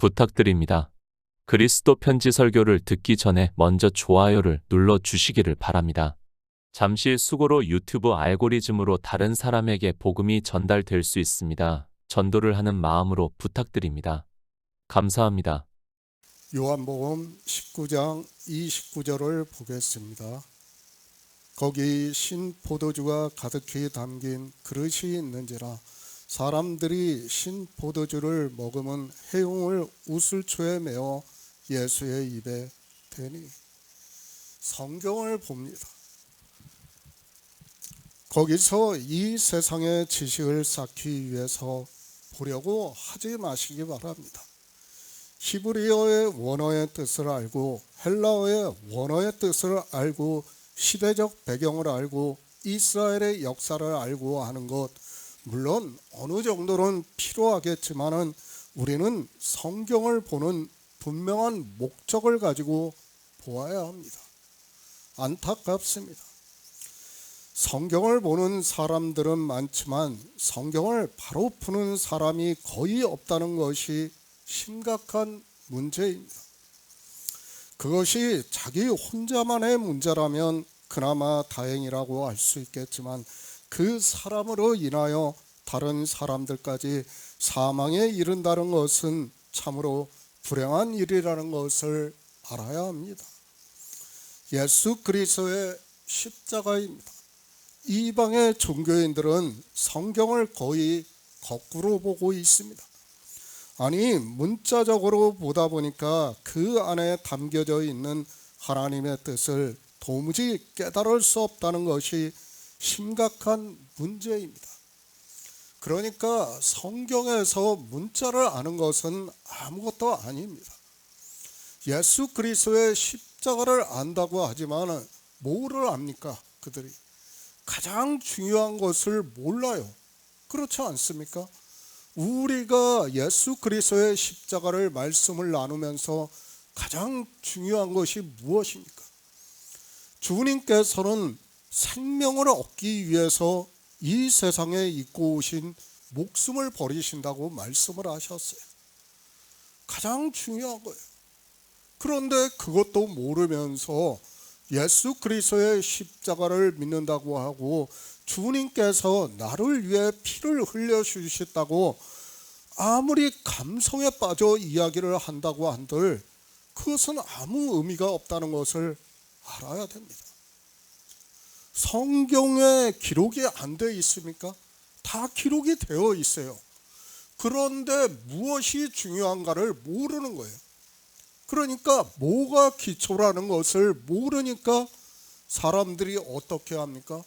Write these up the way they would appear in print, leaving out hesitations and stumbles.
부탁드립니다. 그리스도 편지 설교를 듣기 전에 먼저 좋아요를 눌러 주시기를 바랍니다. 잠시 수고로 유튜브 알고리즘으로 다른 사람에게 복음이 전달될 수 있습니다. 전도를 하는 마음으로 부탁드립니다. 감사합니다. 요한복음 19장 29절을 보겠습니다. 거기 신 포도주가 가득히 담긴 그릇이 있는지라 사람들이 신 포도주를 먹으면 해용을 우슬초에 메어 예수의 입에 대니. 성경을 봅니다. 거기서 이 세상의 지식을 쌓기 위해서 보려고 하지 마시기 바랍니다. 히브리어의 원어의 뜻을 알고 헬라어의 원어의 뜻을 알고 시대적 배경을 알고 이스라엘의 역사를 알고 하는 것, 물론 어느 정도는 필요하겠지만은 우리는 성경을 보는 분명한 목적을 가지고 보아야 합니다. 안타깝습니다. 성경을 보는 사람들은 많지만 성경을 바로 푸는 사람이 거의 없다는 것이 심각한 문제입니다. 그것이 자기 혼자만의 문제라면 그나마 다행이라고 할 수 있겠지만 그 사람으로 인하여 다른 사람들까지 사망에 이른다는 것은 참으로 불행한 일이라는 것을 알아야 합니다. 예수 그리스도의 십자가입니다. 이방의 종교인들은 성경을 거의 거꾸로 보고 있습니다. 아니, 문자적으로 보다 보니까 그 안에 담겨져 있는 하나님의 뜻을 도무지 깨달을 수 없다는 것이 심각한 문제입니다. 그러니까 성경에서 문자를 아는 것은 아무것도 아닙니다. 예수 그리스도의 십자가를 안다고 하지만 뭐를 압니까? 그들이 가장 중요한 것을 몰라요. 그렇지 않습니까? 우리가 예수 그리스도의 십자가를 말씀을 나누면서 가장 중요한 것이 무엇입니까? 주님께서는 생명을 얻기 위해서 이 세상에 입고 오신 목숨을 버리신다고 말씀을 하셨어요. 가장 중요한 거예요. 그런데 그것도 모르면서 예수 그리스도의 십자가를 믿는다고 하고 주님께서 나를 위해 피를 흘려주셨다고 아무리 감성에 빠져 이야기를 한다고 한들 그것은 아무 의미가 없다는 것을 알아야 됩니다. 성경에 기록이 안 되어 있습니까? 다 기록이 되어 있어요. 그런데 무엇이 중요한가를 모르는 거예요. 그러니까 뭐가 기초라는 것을 모르니까 사람들이 어떻게 합니까?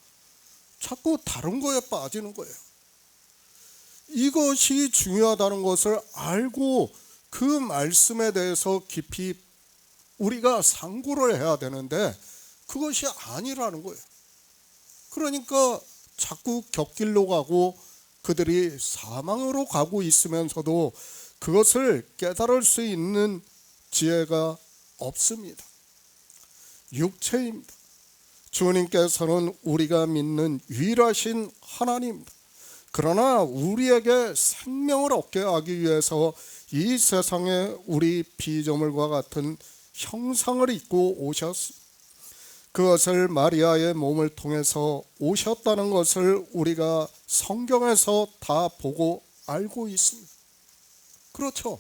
자꾸 다른 거에 빠지는 거예요. 이것이 중요하다는 것을 알고 그 말씀에 대해서 깊이 우리가 상고를 해야 되는데 그것이 아니라는 거예요. 그러니까 자꾸 곁길로 가고 그들이 사망으로 가고 있으면서도 그것을 깨달을 수 있는 지혜가 없습니다. 육체입니다. 주님께서는 우리가 믿는 유일하신 하나님입니다. 그러나 우리에게 생명을 얻게 하기 위해서 이 세상에 우리 피조물과 같은 형상을 입고 오셨습니다. 그것을 마리아의 몸을 통해서 오셨다는 것을 우리가 성경에서 다 보고 알고 있습니다. 그렇죠?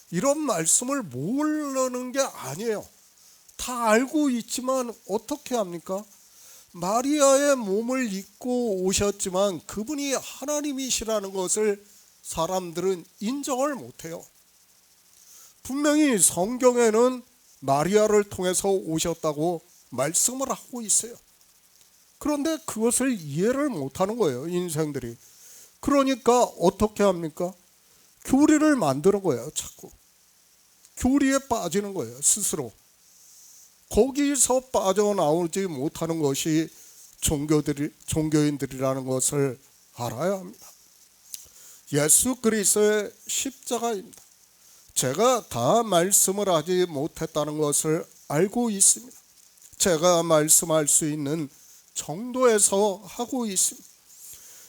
이런 말씀을 모르는 게 아니에요. 다 알고 있지만 어떻게 합니까? 마리아의 몸을 입고 오셨지만 그분이 하나님이시라는 것을 사람들은 인정을 못해요. 분명히 성경에는 마리아를 통해서 오셨다고 말씀을 하고 있어요. 그런데 그것을 이해를 못하는 거예요, 인생들이. 그러니까 어떻게 합니까? 교리를 만드는 거예요, 자꾸. 교리에 빠지는 거예요, 스스로. 거기서 빠져나오지 못하는 것이 종교인들이라는 것을 알아야 합니다. 예수 그리스도의 십자가입니다. 제가 다 말씀을 하지 못했다는 것을 알고 있습니다. 제가 말씀할 수 있는 정도에서 하고 있습니다.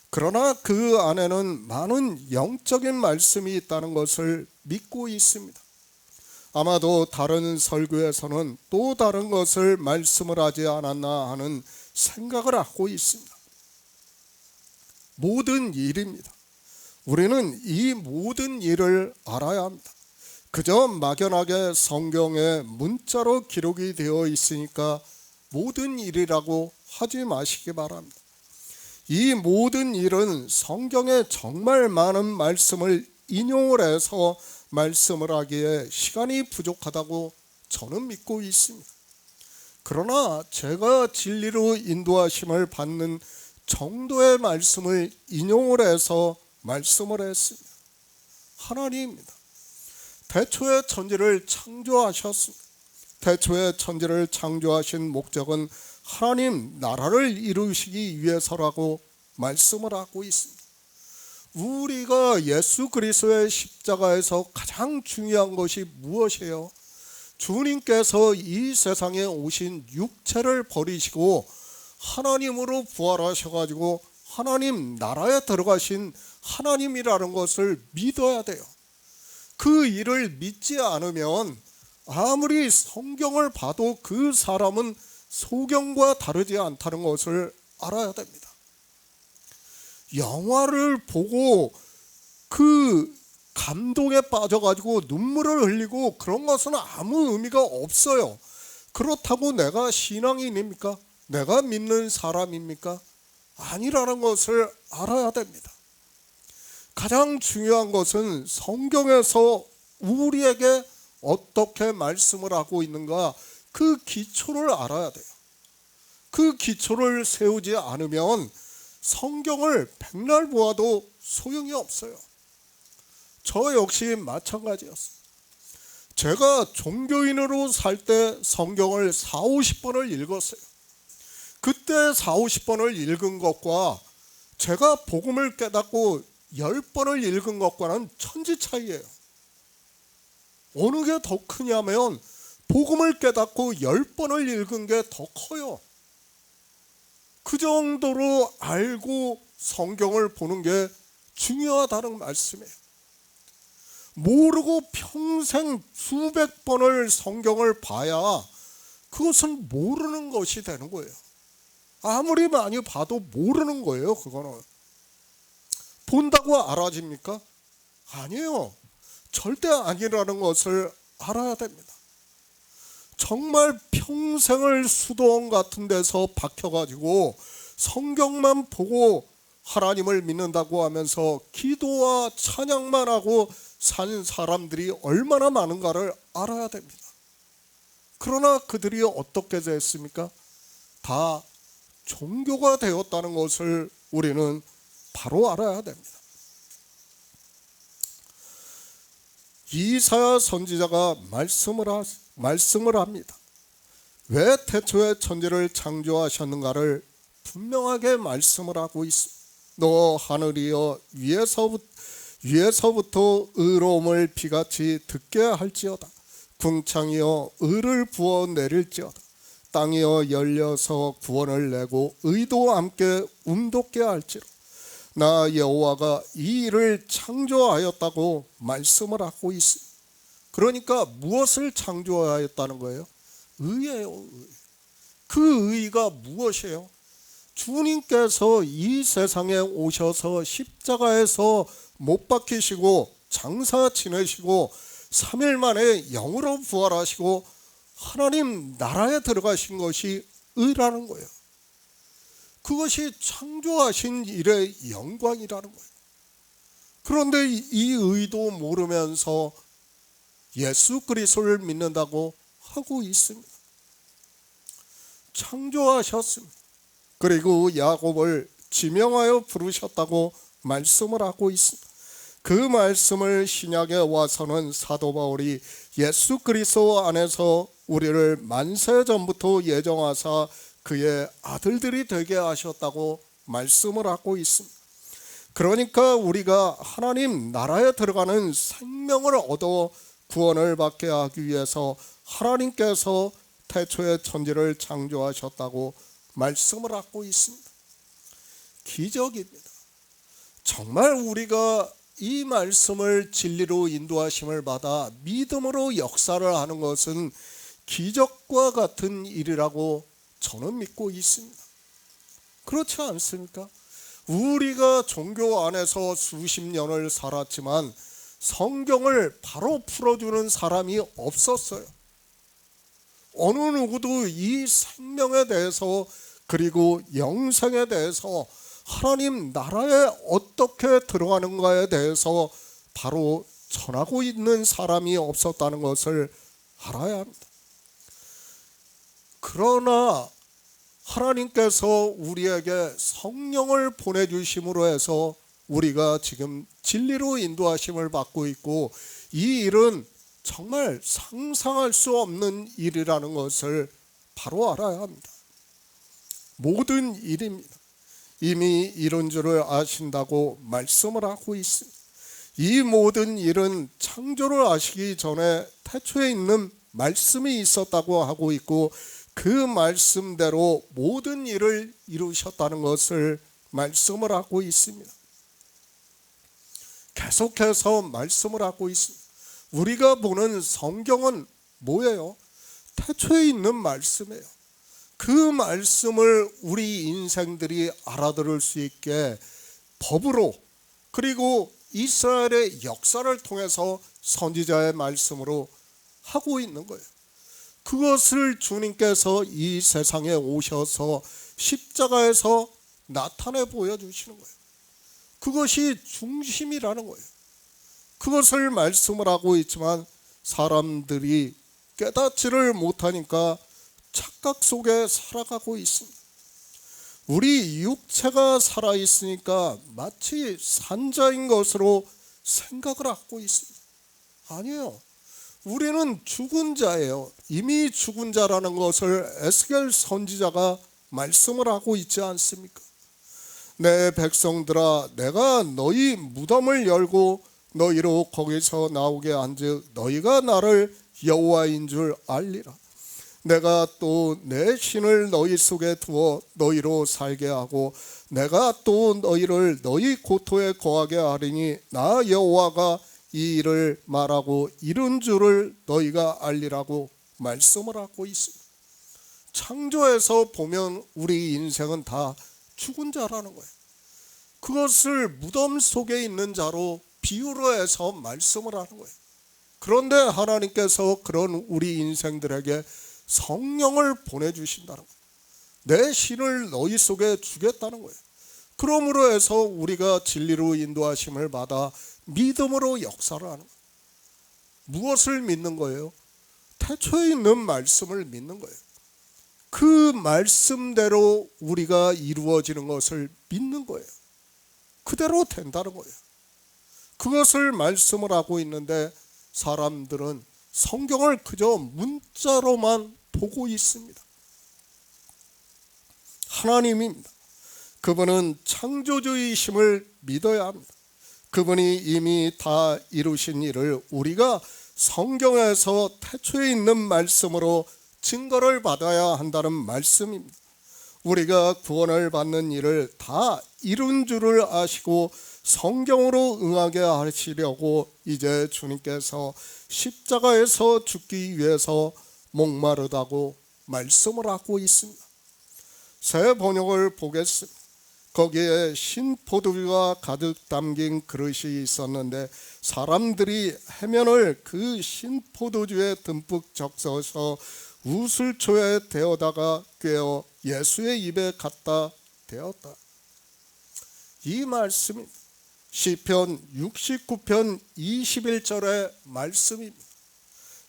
그러나 그 안에는 많은 영적인 말씀이 있다는 것을 믿고 있습니다. 아마도 다른 설교에서는 또 다른 것을 말씀을 하지 않았나 하는 생각을 하고 있습니다. 모든 일입니다. 우리는 이 모든 일을 알아야 합니다. 그저 막연하게 성경에 문자로 기록이 되어 있으니까 모든 일이라고 하지 마시기 바랍니다. 이 모든 일은 성경에 정말 많은 말씀을 인용을 해서 말씀을 하기에 시간이 부족하다고 저는 믿고 있습니다. 그러나 제가 진리로 인도하심을 받는 정도의 말씀을 인용을 해서 말씀을 했습니다. 하나님입니다. 태초에 천지를 창조하셨습니다. 태초에 천지를 창조하신 목적은 하나님 나라를 이루시기 위해서라고 말씀을 하고 있습니다. 우리가 예수 그리스도의 십자가에서 가장 중요한 것이 무엇이에요? 주님께서 이 세상에 오신 육체를 버리시고 하나님으로 부활하셔가지고 하나님 나라에 들어가신 하나님이라는 것을 믿어야 돼요. 그 일을 믿지 않으면 아무리 성경을 봐도 그 사람은 소경과 다르지 않다는 것을 알아야 됩니다. 영화를 보고 그 감동에 빠져가지고 눈물을 흘리고 그런 것은 아무 의미가 없어요. 그렇다고 내가 신앙인입니까? 내가 믿는 사람입니까? 아니라는 것을 알아야 됩니다. 가장 중요한 것은 성경에서 우리에게 어떻게 말씀을 하고 있는가, 그 기초를 알아야 돼요. 그 기초를 세우지 않으면 성경을 백날 보아도 소용이 없어요. 저 역시 마찬가지였어요. 제가 종교인으로 살 때 성경을 40-50번을 읽었어요. 그때 40-50번을 읽은 것과 제가 복음을 깨닫고 10번을 읽은 것과는 천지 차이예요. 어느 게 더 크냐면 복음을 깨닫고 10번을 읽은 게 더 커요. 그 정도로 알고 성경을 보는 게 중요하다는 말씀이에요. 모르고 평생 수백 번을 성경을 봐야 그것은 모르는 것이 되는 거예요. 아무리 많이 봐도 모르는 거예요. 그거는 본다고 알아집니까? 아니에요. 절대 아니라는 것을 알아야 됩니다. 정말 평생을 수도원 같은 데서 박혀가지고 성경만 보고 하나님을 믿는다고 하면서 기도와 찬양만 하고 산 사람들이 얼마나 많은가를 알아야 됩니다. 그러나 그들이 어떻게 됐습니까? 다 종교가 되었다는 것을 우리는 바로 알아야 됩니다. 이사야 선지자가 말씀을 합니다. 왜 태초에 천지를 창조하셨는가를 분명하게 말씀을 하고 있습니다. 너 하늘이여 위에서부터 의로움을 비같이 듣게 할지어다. 궁창이여 의를 부어 내릴지어다. 땅이여 열려서 구원을 내고 의도 함께 움돋게 할지로 나 여호와가 이 일을 창조하였다고 말씀을 하고 있습니다. 그러니까 무엇을 창조하였다는 거예요? 의예요. 의. 그 의가 무엇이에요? 주님께서 이 세상에 오셔서 십자가에서 못 박히시고 장사 지내시고 3일 만에 영으로 부활하시고 하나님 나라에 들어가신 것이 의라는 거예요. 그것이 창조하신 일의 영광이라는 거예요. 그런데 이 의도 모르면서 예수 그리스도를 믿는다고 하고 있습니다. 창조하셨습니다. 그리고 야곱을 지명하여 부르셨다고 말씀을 하고 있습니다. 그 말씀을 신약에 와서는 사도 바울이 예수 그리스도 안에서 우리를 만세 전부터 예정하사 그의 아들들이 되게 하셨다고 말씀을 하고 있습니다. 그러니까 우리가 하나님 나라에 들어가는 생명을 얻어 구원을 받게 하기 위해서 하나님께서 태초에 천지를 창조하셨다고 말씀을 하고 있습니다. 기적입니다. 정말 우리가 이 말씀을 진리로 인도하심을 받아 믿음으로 역사를 하는 것은 기적과 같은 일이라고 저는 믿고 있습니다. 그렇지 않습니까? 우리가 종교 안에서 수십 년을 살았지만 성경을 바로 풀어주는 사람이 없었어요. 어느 누구도 이 생명에 대해서 그리고 영생에 대해서 하나님 나라에 어떻게 들어가는가에 대해서 바로 전하고 있는 사람이 없었다는 것을 알아야 합니다. 그러나 하나님께서 우리에게 성령을 보내주심으로 해서 우리가 지금 진리로 인도하심을 받고 있고, 이 일은 정말 상상할 수 없는 일이라는 것을 바로 알아야 합니다. 모든 일입니다. 이미 이런 줄을 아신다고 말씀을 하고 있습니다. 이 모든 일은 창조를 아시기 전에 태초에 있는 말씀이 있었다고 하고 있고, 그 말씀대로 모든 일을 이루셨다는 것을 말씀을 하고 있습니다. 계속해서 말씀을 하고 있습니다. 우리가 보는 성경은 뭐예요? 태초에 있는 말씀이에요. 그 말씀을 우리 인생들이 알아들을 수 있게 법으로, 그리고 이스라엘의 역사를 통해서 선지자의 말씀으로 하고 있는 거예요. 그것을 주님께서 이 세상에 오셔서 십자가에서 나타내 보여주시는 거예요. 그것이 중심이라는 거예요. 그것을 말씀을 하고 있지만 사람들이 깨닫지를 못하니까 착각 속에 살아가고 있습니다. 우리 육체가 살아있으니까 마치 산자인 것으로 생각을 하고 있습니다. 아니에요. 우리는 죽은 자예요. 이미 죽은 자라는 것을 에스겔 선지자가 말씀을 하고 있지 않습니까? 내 백성들아, 내가 너희 무덤을 열고 너희로 거기서 나오게 한즉 너희가 나를 여호와인 줄 알리라. 내가 또 내 신을 너희 속에 두어 너희로 살게 하고 내가 또 너희를 너희 고토에 거하게 하리니 나 여호와가 이 일을 말하고 이룬 줄을 너희가 알리라고 말씀을 하고 있습니다. 창조에서 보면 우리 인생은 다 죽은 자라는 거예요. 그것을 무덤 속에 있는 자로 비유로 해서 말씀을 하는 거예요. 그런데 하나님께서 그런 우리 인생들에게 성령을 보내주신다는 거예요. 내 신을 너희 속에 주겠다는 거예요. 그러므로 해서 우리가 진리로 인도하심을 받아 믿음으로 역사를 하는 거예요. 무엇을 믿는 거예요? 태초에 있는 말씀을 믿는 거예요. 그 말씀대로 우리가 이루어지는 것을 믿는 거예요. 그대로 된다는 거예요. 그것을 말씀을 하고 있는데 사람들은 성경을 그저 문자로만 보고 있습니다. 하나님입니다. 그분은 창조주이심을 믿어야 합니다. 그분이 이미 다 이루신 일을 우리가 성경에서 태초에 있는 말씀으로 증거를 받아야 한다는 말씀입니다. 우리가 구원을 받는 일을 다 이룬 줄을 아시고 성경으로 응하게 하시려고 이제 주님께서 십자가에서 죽기 위해서 목마르다고 말씀을 하고 있습니다. 새 번역을 보겠습니다. 거기에 신포도주가 가득 담긴 그릇이 있었는데 사람들이 해면을 그 신포도주에 듬뿍 적셔서 우슬초에 데워다가 꿰어 예수의 입에 갖다 대었다. 이 말씀이 시편 69편 21절의 말씀입니다.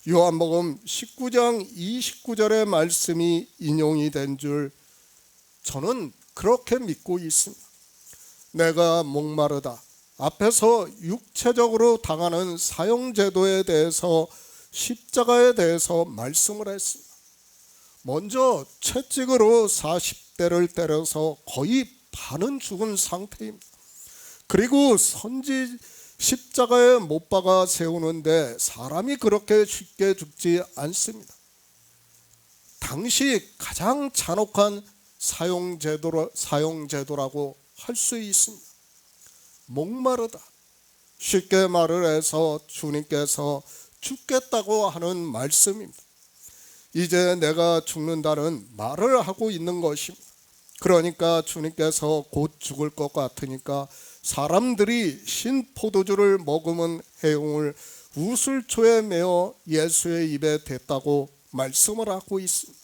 요한복음 19장 29절의 말씀이 인용이 된 줄 저는 그렇게 믿고 있습니다. 내가 목마르다. 앞에서 육체적으로 당하는 사형제도에 대해서 십자가에 대해서 말씀을 했습니다. 먼저 채찍으로 40대를 때려서 거의 반은 죽은 상태입니다. 그리고 십자가에 못 박아 세우는데 사람이 그렇게 쉽게 죽지 않습니다. 당시 가장 잔혹한 사형제도라고 할 수 있습니다. 목마르다, 쉽게 말을 해서 주님께서 죽겠다고 하는 말씀입니다. 이제 내가 죽는다는 말을 하고 있는 것입니다. 그러니까 주님께서 곧 죽을 것 같으니까 사람들이 신 포도주를 머금은 해용을 우슬초에 메어 예수의 입에 댔다고 말씀을 하고 있습니다.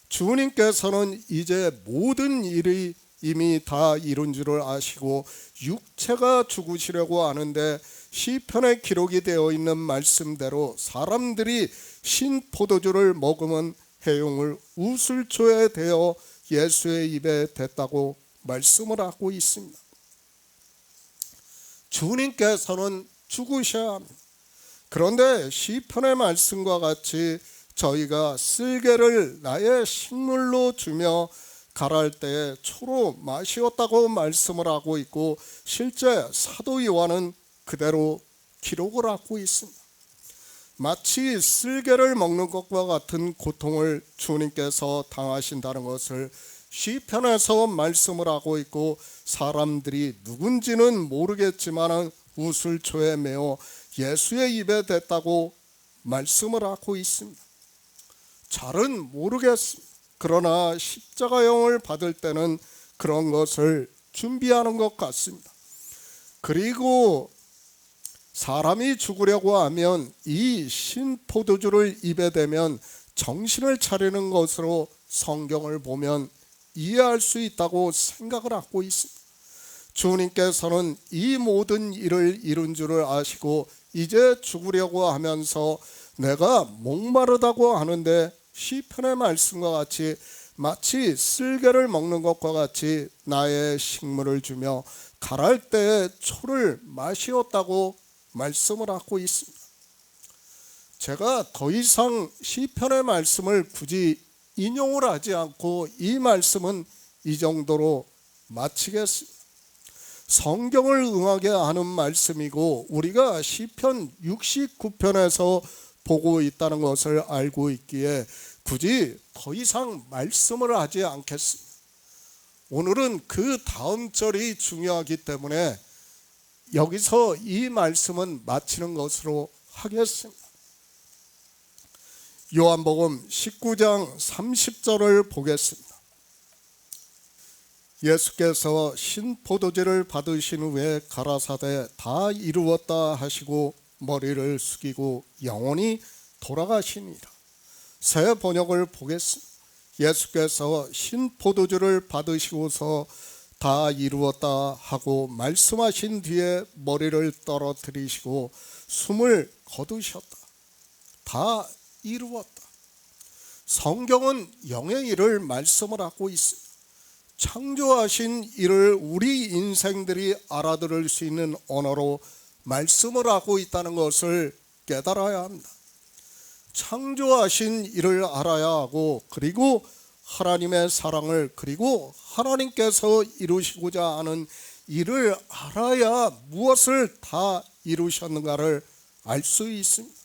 주님께서는 이제 모든 일이 이미 다 이룬 줄을 아시고 육체가 죽으시려고 하는데 시편에 기록이 되어 있는 말씀대로 사람들이 신 포도주를 머금은 해용을 우슬초에 대어 예수의 입에 댔다고 말씀을 하고 있습니다. 주님께서는 죽으셔야 합니다. 그런데 시편의 말씀과 같이 저희가 쓸개를 나의 식물로 주며 가랄 때에 초로 마시었다고 말씀을 하고 있고, 실제 사도 요한은 그대로 기록을 하고 있습니다. 마치 쓸개를 먹는 것과 같은 고통을 주님께서 당하신다는 것을 시편에서 말씀을 하고 있고, 사람들이 누군지는 모르겠지만 우슬초에 메어 예수의 입에 댔다고 말씀을 하고 있습니다. 잘은 모르겠습니다. 그러나 십자가형을 받을 때는 그런 것을 준비하는 것 같습니다. 그리고 사람이 죽으려고 하면 이 신포도주를 입에 대면 정신을 차리는 것으로 성경을 보면 이해할 수 있다고 생각을 하고 있습니다. 주님께서는 이 모든 일을 이룬 줄을 아시고 이제 죽으려고 하면서 내가 목마르다고 하는데 시편의 말씀과 같이 마치 쓸개를 먹는 것과 같이 나의 식물을 주며 가랄 때에 초를 마시었다고 말씀을 하고 있습니다. 제가 더 이상 시편의 말씀을 굳이 인용을 하지 않고 이 말씀은 이 정도로 마치겠습니다. 성경을 응하게 하는 말씀이고 우리가 시편 69편에서 보고 있다는 것을 알고 있기에 굳이 더 이상 말씀을 하지 않겠습니다. 오늘은 그 다음 절이 중요하기 때문에 여기서 이 말씀은 마치는 것으로 하겠습니다. 요한복음 19장 30절을 보겠습니다. 예수께서 신포도주를 받으신 후에 가라사대 다 이루었다 하시고 머리를 숙이고 영원히 돌아가시니라. 새 번역을 보겠습니다. 예수께서 신포도주를 받으시고서 다 이루었다 하고 말씀하신 뒤에 머리를 떨어뜨리시고 숨을 거두셨다. 다 이루었다. 성경은 영의 일을 말씀을 하고 있습니다. 창조하신 일을 우리 인생들이 알아들을 수 있는 언어로 말씀을 하고 있다는 것을 깨달아야 합니다. 창조하신 일을 알아야 하고 그리고 하나님의 사랑을 그리고 하나님께서 이루시고자 하는 일을 알아야 무엇을 다 이루셨는가를 알 수 있습니다.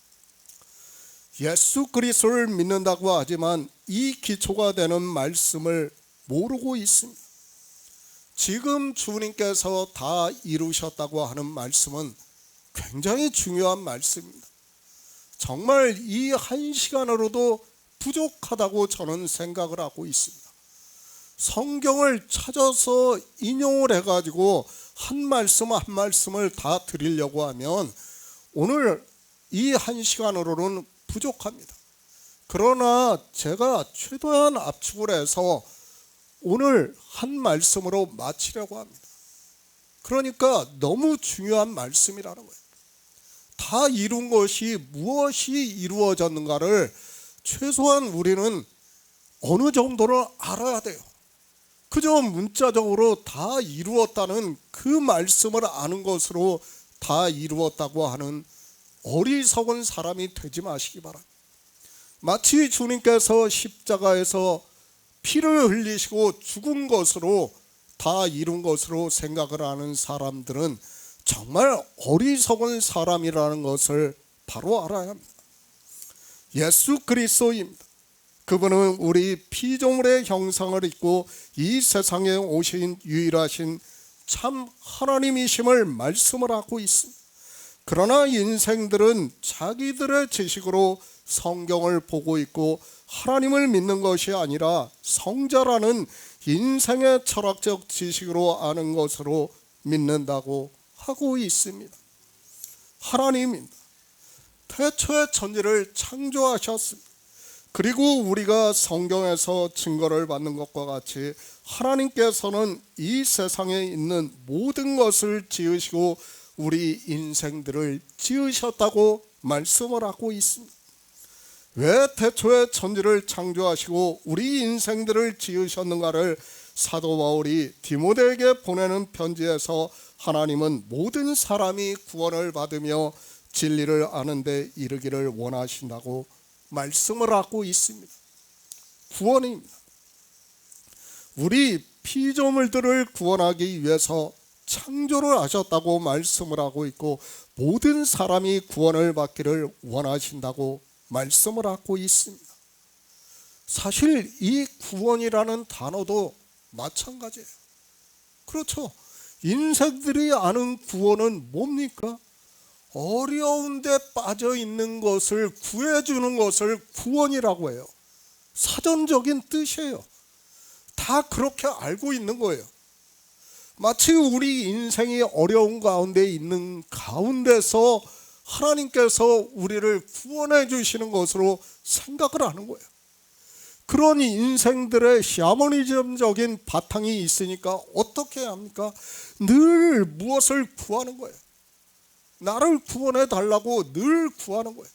예수 그리스도를 믿는다고 하지만 이 기초가 되는 말씀을 모르고 있습니다. 지금 주님께서 다 이루셨다고 하는 말씀은 굉장히 중요한 말씀입니다. 정말 이 한 시간으로도 부족하다고 저는 생각을 하고 있습니다. 성경을 찾아서 인용을 해가지고 한 말씀 한 말씀을 다 드리려고 하면 오늘 이 한 시간으로는 부족합니다. 그러나 제가 최대한 압축을 해서 오늘 한 말씀으로 마치려고 합니다. 그러니까 너무 중요한 말씀이라는 거예요. 다 이룬 것이 무엇이 이루어졌는가를 최소한 우리는 어느 정도를 알아야 돼요. 그저 문자적으로 다 이루었다는 그 말씀을 아는 것으로 다 이루었다고 하는 어리석은 사람이 되지 마시기 바랍니다. 마치 주님께서 십자가에서 피를 흘리시고 죽은 것으로 다 이룬 것으로 생각을 하는 사람들은 정말 어리석은 사람이라는 것을 바로 알아야 합니다. 예수 그리스도입니다. 그분은 우리 피조물의 형상을 입고 이 세상에 오신 유일하신 참 하나님이심을 말씀을 하고 있습니다. 그러나 인생들은 자기들의 지식으로 성경을 보고 있고 하나님을 믿는 것이 아니라 성자라는 인생의 철학적 지식으로 아는 것으로 믿는다고 하고 있습니다. 하나님입니다. 태초에 천지를 창조하셨습니다. 그리고 우리가 성경에서 증거를 받는 것과 같이 하나님께서는 이 세상에 있는 모든 것을 지으시고 우리 인생들을 지으셨다고 말씀을 하고 있습니다. 왜 태초에 천지를 창조하시고 우리 인생들을 지으셨는가를 사도 바울이 디모데에게 보내는 편지에서 하나님은 모든 사람이 구원을 받으며 진리를 아는 데 이르기를 원하신다고 말씀을 하고 있습니다. 구원입니다. 우리 피조물들을 구원하기 위해서 창조를 하셨다고 말씀을 하고 있고 모든 사람이 구원을 받기를 원하신다고 말씀을 하고 있습니다. 사실 이 구원이라는 단어도 마찬가지예요. 그렇죠. 인생들이 아는 구원은 뭡니까? 어려운 데 빠져 있는 것을 구해주는 것을 구원이라고 해요. 사전적인 뜻이에요. 다 그렇게 알고 있는 거예요. 마치 우리 인생이 어려운 가운데 있는 가운데서 하나님께서 우리를 구원해 주시는 것으로 생각을 하는 거예요. 그런 인생들의 샤머니즘적인 바탕이 있으니까 어떻게 해야 합니까? 늘 무엇을 구하는 거예요. 나를 구원해 달라고 늘 구하는 거예요.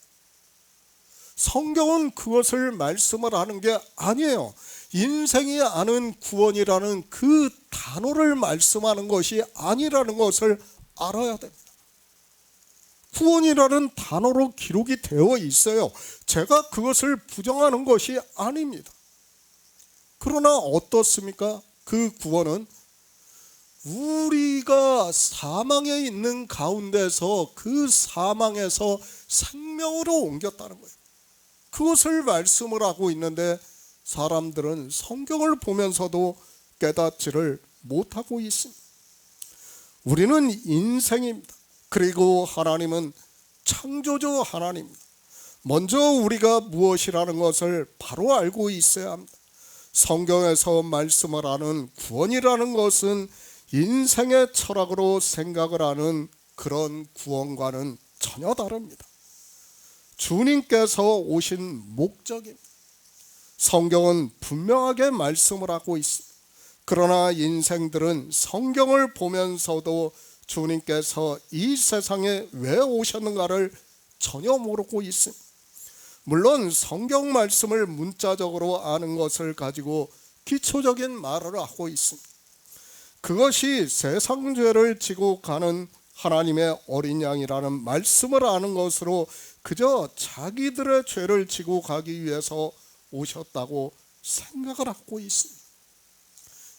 성경은 그것을 말씀을 하는 게 아니에요. 인생이 아는 구원이라는 그 단어를 말씀하는 것이 아니라는 것을 알아야 됩니다. 구원이라는 단어로 기록이 되어 있어요. 제가 그것을 부정하는 것이 아닙니다. 그러나 어떻습니까? 그 구원은 우리가 사망에 있는 가운데서 그 사망에서 생명으로 옮겼다는 거예요. 그것을 말씀을 하고 있는데 사람들은 성경을 보면서도 깨닫지를 못하고 있습니다. 우리는 인생입니다. 그리고 하나님은 창조주 하나님입니다. 먼저 우리가 무엇이라는 것을 바로 알고 있어야 합니다. 성경에서 말씀을 하는 구원이라는 것은 인생의 철학으로 생각을 하는 그런 구원과는 전혀 다릅니다. 주님께서 오신 목적입니다. 성경은 분명하게 말씀을 하고 있습니다. 그러나 인생들은 성경을 보면서도 주님께서 이 세상에 왜 오셨는가를 전혀 모르고 있습니다. 물론 성경 말씀을 문자적으로 아는 것을 가지고 기초적인 말을 하고 있습니다. 그것이 세상 죄를 지고 가는 하나님의 어린 양이라는 말씀을 아는 것으로 그저 자기들의 죄를 지고 가기 위해서 오셨다고 생각을 하고 있습니다.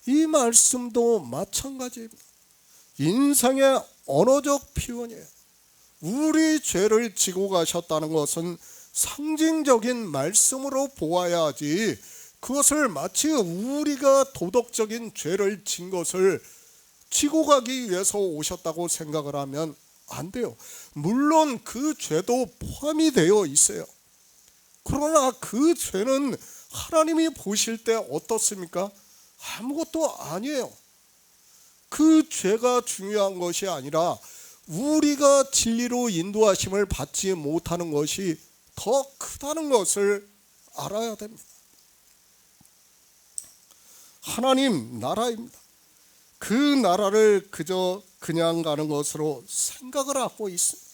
이 말씀도 마찬가지입니다. 인생의 언어적 표현이에요. 우리 죄를 지고 가셨다는 것은 상징적인 말씀으로 보아야 하지, 그것을 마치 우리가 도덕적인 죄를 진 것을 지고 가기 위해서 오셨다고 생각을 하면 안 돼요. 물론 그 죄도 포함이 되어 있어요. 그러나 그 죄는 하나님이 보실 때 어떻습니까? 아무것도 아니에요. 그 죄가 중요한 것이 아니라 우리가 진리로 인도하심을 받지 못하는 것이 더 크다는 것을 알아야 됩니다. 하나님 나라입니다. 그 나라를 그저 그냥 가는 것으로 생각을 하고 있습니다.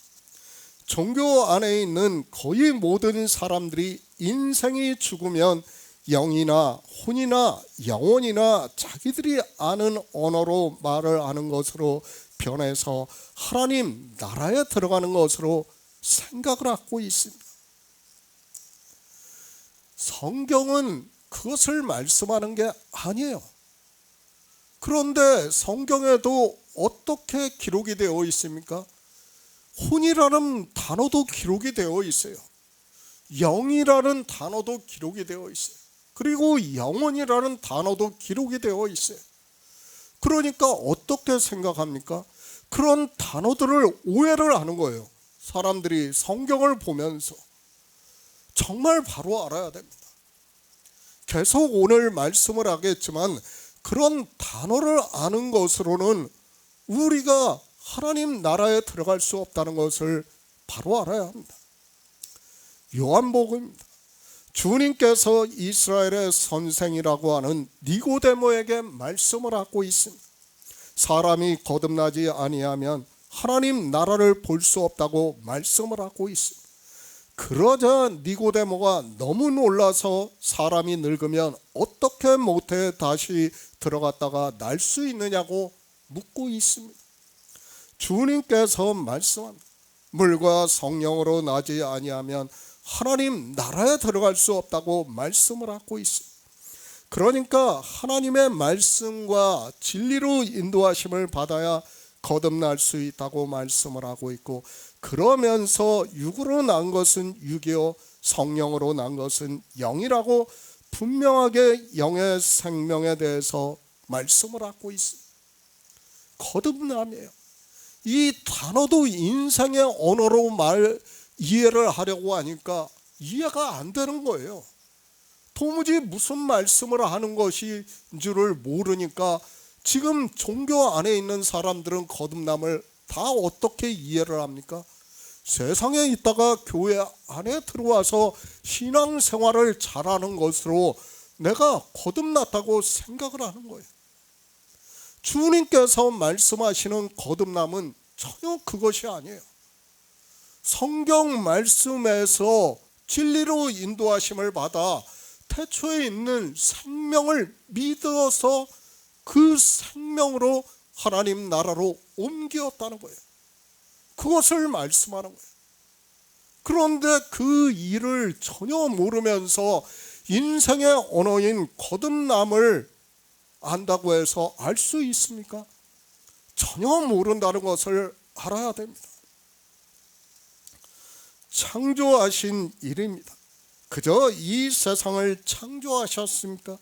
종교 안에 있는 거의 모든 사람들이 인생이 죽으면 영이나 혼이나 영혼이나 자기들이 아는 언어로 말을 하는 것으로 변해서 하나님 나라에 들어가는 것으로 생각을 하고 있습니다. 성경은 그것을 말씀하는 게 아니에요. 그런데 성경에도 어떻게 기록이 되어 있습니까? 혼이라는 단어도 기록이 되어 있어요. 영이라는 단어도 기록이 되어 있어요. 그리고 영혼이라는 단어도 기록이 되어 있어요. 그러니까 어떻게 생각합니까? 그런 단어들을 오해를 하는 거예요. 사람들이 성경을 보면서 정말 바로 알아야 됩니다. 계속 오늘 말씀을 하겠지만 그런 단어를 아는 것으로는 우리가 하나님 나라에 들어갈 수 없다는 것을 바로 알아야 합니다. 요한복음입니다. 주님께서 이스라엘의 선생이라고 하는 니고데모에게 말씀을 하고 있습니다. 사람이 거듭나지 아니하면 하나님 나라를 볼 수 없다고 말씀을 하고 있습니다. 그러자 니고데모가 너무 놀라서 사람이 늙으면 어떻게 모태에 다시 들어갔다가 날 수 있느냐고 묻고 있습니다. 주님께서 말씀합니다. 물과 성령으로 나지 아니하면 하나님 나라에 들어갈 수 없다고 말씀을 하고 있습니다. 그러니까 하나님의 말씀과 진리로 인도하심을 받아야 거듭날 수 있다고 말씀을 하고 있고, 그러면서 육으로 난 것은 육이요 성령으로 난 것은 영이라고 분명하게 영의 생명에 대해서 말씀을 하고 있습니다. 거듭남이에요. 이 단어도 인생의 언어로 이해를 하려고 하니까 이해가 안 되는 거예요. 도무지 무슨 말씀을 하는 것인 줄을 모르니까 지금 종교 안에 있는 사람들은 거듭남을 다 어떻게 이해를 합니까? 세상에 있다가 교회 안에 들어와서 신앙생활을 잘하는 것으로 내가 거듭났다고 생각을 하는 거예요. 주님께서 말씀하시는 거듭남은 전혀 그것이 아니에요. 성경 말씀에서 진리로 인도하심을 받아 태초에 있는 생명을 믿어서 그 생명으로 하나님 나라로 옮겼다는 거예요. 그것을 말씀하는 거예요. 그런데 그 일을 전혀 모르면서 인생의 언어인 거듭남을 안다고 해서 알 수 있습니까? 전혀 모른다는 것을 알아야 됩니다. 창조하신 일입니다. 그저 이 세상을 창조하셨습니까?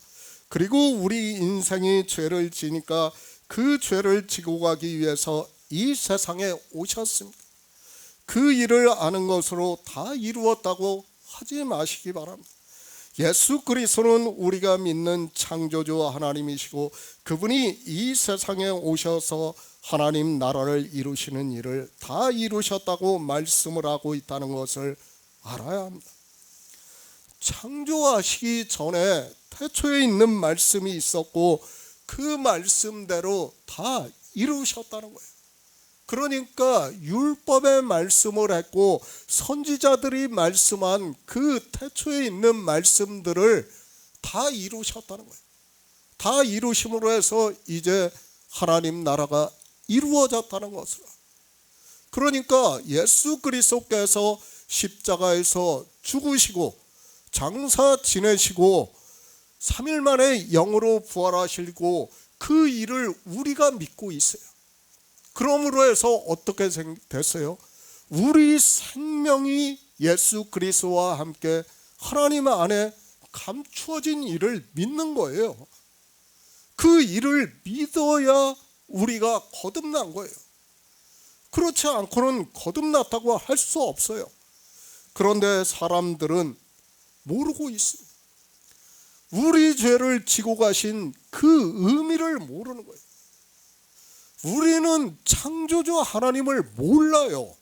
그리고 우리 인생이 죄를 지니까 그 죄를 지고 가기 위해서 이 세상에 오셨습니다. 그 일을 아는 것으로 다 이루었다고 하지 마시기 바랍니다. 예수 그리스도는 우리가 믿는 창조주 하나님이시고 그분이 이 세상에 오셔서 하나님 나라를 이루시는 일을 다 이루셨다고 말씀을 하고 있다는 것을 알아야 합니다. 창조하시기 전에 태초에 있는 말씀이 있었고 그 말씀대로 다 이루셨다는 거예요. 그러니까 율법의 말씀을 했고 선지자들이 말씀한 그 태초에 있는 말씀들을 다 이루셨다는 거예요. 다 이루심으로 해서 이제 하나님 나라가 이루어졌다는 것을. 그러니까 예수 그리스도께서 십자가에서 죽으시고 장사 지내시고 3일 만에 영으로 부활하시고 그 일을 우리가 믿고 있어요. 그러므로 해서 어떻게 됐어요? 우리 생명이 예수 그리스도와 함께 하나님 안에 감추어진 일을 믿는 거예요. 그 일을 믿어야 우리가 거듭난 거예요. 그렇지 않고는 거듭났다고 할 수 없어요. 그런데 사람들은 모르고 있습니다. 우리 죄를 지고 가신 그 의미를 모르는 거예요. 우리는 창조주 하나님을 몰라요.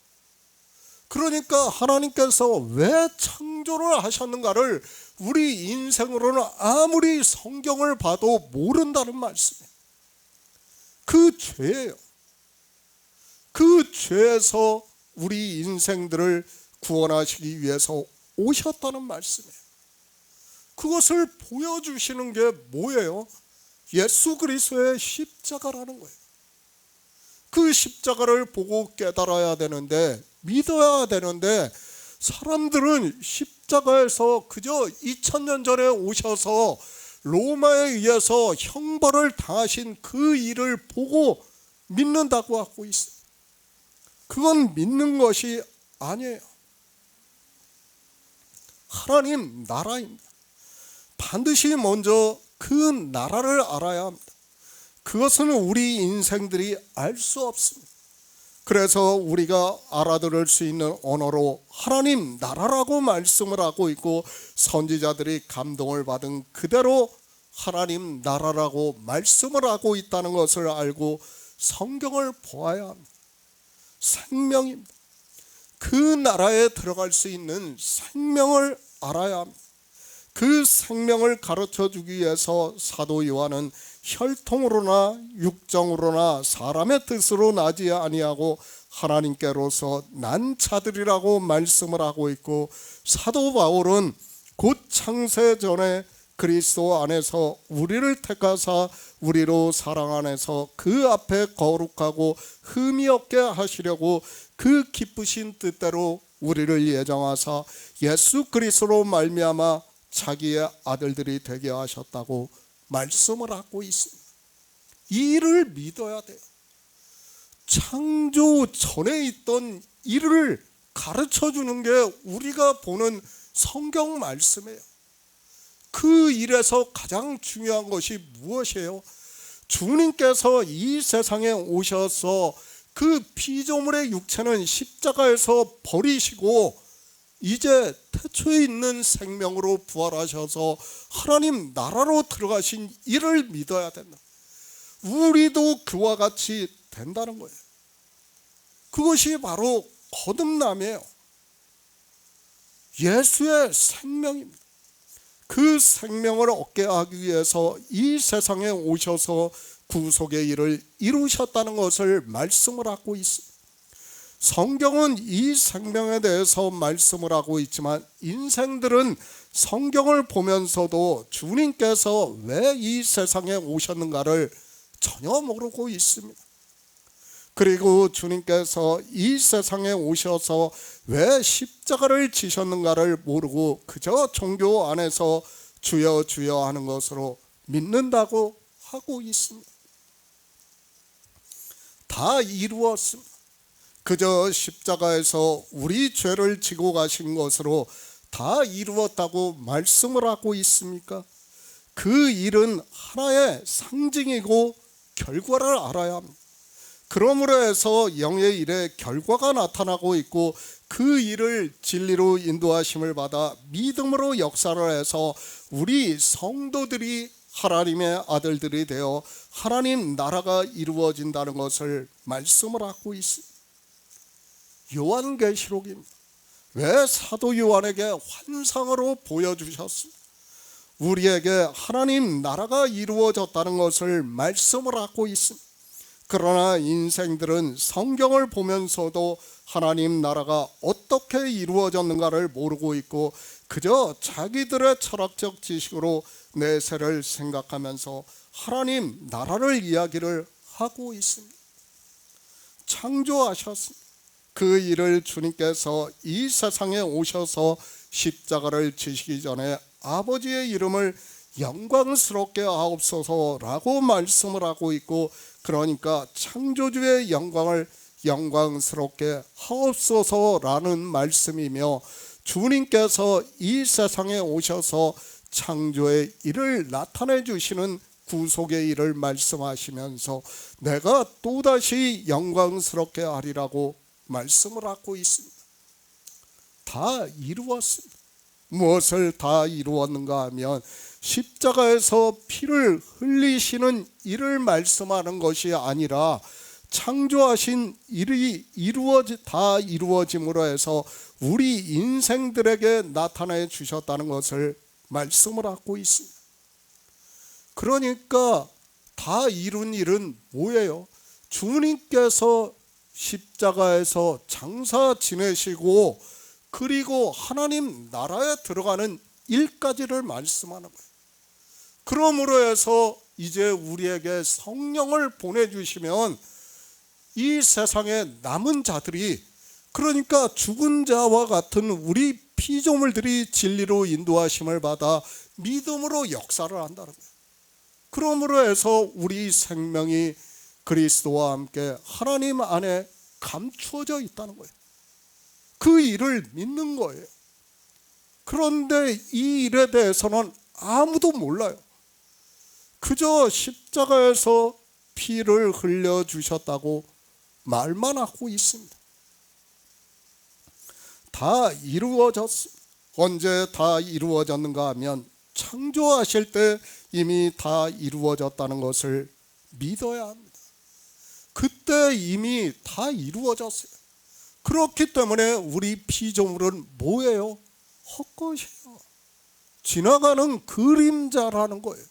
그러니까 하나님께서 왜 창조를 하셨는가를 우리 인생으로는 아무리 성경을 봐도 모른다는 말씀이에요. 그 죄예요. 그 죄에서 우리 인생들을 구원하시기 위해서 오셨다는 말씀이에요. 그것을 보여주시는 게 뭐예요? 예수 그리스도의 십자가라는 거예요. 그 십자가를 보고 깨달아야 되는데, 믿어야 되는데, 사람들은 십자가에서 그저 2000년 전에 오셔서 로마에 의해서 형벌을 당하신 그 일을 보고 믿는다고 하고 있어요. 그건 믿는 것이 아니에요. 하나님 나라입니다. 반드시 먼저 그 나라를 알아야 합니다. 그것은 우리 인생들이 알 수 없습니다. 그래서 우리가 알아들을 수 있는 언어로 하나님 나라라고 말씀을 하고 있고, 선지자들이 감동을 받은 그대로 하나님 나라라고 말씀을 하고 있다는 것을 알고 성경을 보아야 합니다. 생명입니다. 그 나라에 들어갈 수 있는 생명을 알아야 합니다. 그 생명을 가르쳐 주기 위해서 사도 요한은 혈통으로나 육정으로나 사람의 뜻으로 나지 아니하고 하나님께로서 난 자들이라고 말씀을 하고 있고, 사도 바울은 곧 창세 전에 그리스도 안에서 우리를 택하사 우리로 사랑 안에서 그 앞에 거룩하고 흠이 없게 하시려고 그 기쁘신 뜻대로 우리를 예정하사 예수 그리스도로 말미암아 자기의 아들들이 되게 하셨다고 말씀을 하고 있습니다. 이 일을 믿어야 돼요. 창조 전에 있던 일을 가르쳐 주는 게 우리가 보는 성경 말씀이에요. 그 일에서 가장 중요한 것이 무엇이에요? 주님께서 이 세상에 오셔서 그 피조물의 육체는 십자가에서 버리시고 이제 태초에 있는 생명으로 부활하셔서 하나님 나라로 들어가신 이를 믿어야 된다. 우리도 그와 같이 된다는 거예요. 그것이 바로 거듭남이에요. 예수의 생명입니다. 그 생명을 얻게 하기 위해서 이 세상에 오셔서 구속의 일을 이루셨다는 것을 말씀을 하고 있습니다. 성경은 이 생명에 대해서 말씀을 하고 있지만 인생들은 성경을 보면서도 주님께서 왜 이 세상에 오셨는가를 전혀 모르고 있습니다. 그리고 주님께서 이 세상에 오셔서 왜 십자가를 지셨는가를 모르고 그저 종교 안에서 주여 주여 하는 것으로 믿는다고 하고 있습니다. 다 이루었습니다. 그저 십자가에서 우리 죄를 지고 가신 것으로 다 이루었다고 말씀을 하고 있습니까? 그 일은 하나의 상징이고 결과를 알아야 합니다. 그러므로 해서 영의 일에 결과가 나타나고 있고 그 일을 진리로 인도하심을 받아 믿음으로 역사를 해서 우리 성도들이 하나님의 아들들이 되어 하나님 나라가 이루어진다는 것을 말씀을 하고 있습니다. 요한계시록입니다. 왜 사도 요한에게 환상으로 보여주셨습니다. 우리에게 하나님 나라가 이루어졌다는 것을 말씀을 하고 있습니다. 그러나 인생들은 성경을 보면서도 하나님 나라가 어떻게 이루어졌는가를 모르고 있고 그저 자기들의 철학적 지식으로 내세를 생각하면서 하나님 나라를 이야기를 하고 있습니다. 창조하셨습니다. 그 일을 주님께서 이 세상에 오셔서 십자가를 지시기 전에 아버지의 이름을 영광스럽게 하옵소서라고 말씀을 하고 있고, 그러니까 창조주의 영광을 영광스럽게 하옵소서라는 말씀이며, 주님께서 이 세상에 오셔서 창조의 일을 나타내 주시는 구속의 일을 말씀하시면서 내가 또다시 영광스럽게 하리라고 말씀을 하고 있습니다. 다 이루었습니다. 무엇을 다 이루었는가 하면 십자가에서 피를 흘리시는 일을 말씀하는 것이 아니라 창조하신 일이 다 이루어짐으로 해서 우리 인생들에게 나타내 주셨다는 것을 말씀을 하고 있습니다. 그러니까 다 이룬 일은 뭐예요? 주님께서 십자가에서 장사 지내시고 그리고 하나님 나라에 들어가는 일까지를 말씀하는 거예요. 그러므로 해서 이제 우리에게 성령을 보내주시면 이 세상에 남은 자들이, 그러니까 죽은 자와 같은 우리 피조물들이 진리로 인도하심을 받아 믿음으로 역사를 한다는 거예요. 그러므로 해서 우리 생명이 그리스도와 함께 하나님 안에 감추어져 있다는 거예요. 그 일을 믿는 거예요. 그런데 이 일에 대해서는 아무도 몰라요. 그저 십자가에서 피를 흘려주셨다고 말만 하고 있습니다. 다 이루어졌습니다. 언제 다 이루어졌는가 하면 창조하실 때 이미 다 이루어졌다는 것을 믿어야 합니다. 그때 이미 다 이루어졌어요. 그렇기 때문에 우리 피조물은 뭐예요? 헛것이에요. 지나가는 그림자라는 거예요.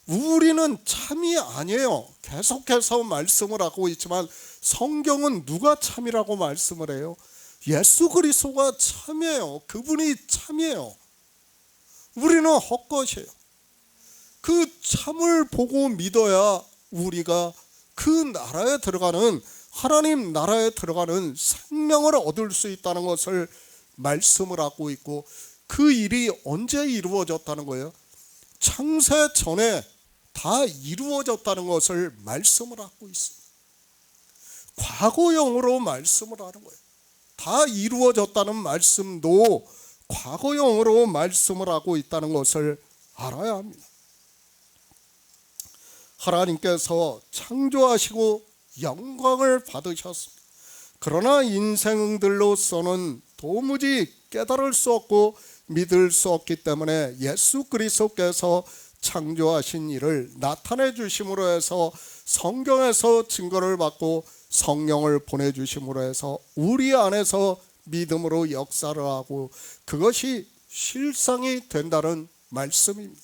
우리는 참이 아니에요. 계속해서 말씀을 하고 있지만 성경은 누가 참이라고 말씀을 해요? 예수 그리스도가 참이에요. 그분이 참이에요. 우리는 헛것이에요. 그 참을 보고 믿어야 우리가 그 나라에 들어가는, 하나님 나라에 들어가는 생명을 얻을 수 있다는 것을 말씀을 하고 있고, 그 일이 언제 이루어졌다는 거예요? 창세 전에 다 이루어졌다는 것을 말씀을 하고 있습니다. 과거형으로 말씀을 하는 거예요. 다 이루어졌다는 말씀도 과거형으로 말씀을 하고 있다는 것을 알아야 합니다. 하나님께서 창조하시고 영광을 받으셨습니다. 그러나 인생들로서는 도무지 깨달을 수 없고 믿을 수 없기 때문에 예수 그리스도께서 창조하신 일을 나타내 주심으로 해서 성경에서 증거를 받고 성령을 보내주심으로 해서 우리 안에서 믿음으로 역사를 하고 그것이 실상이 된다는 말씀입니다.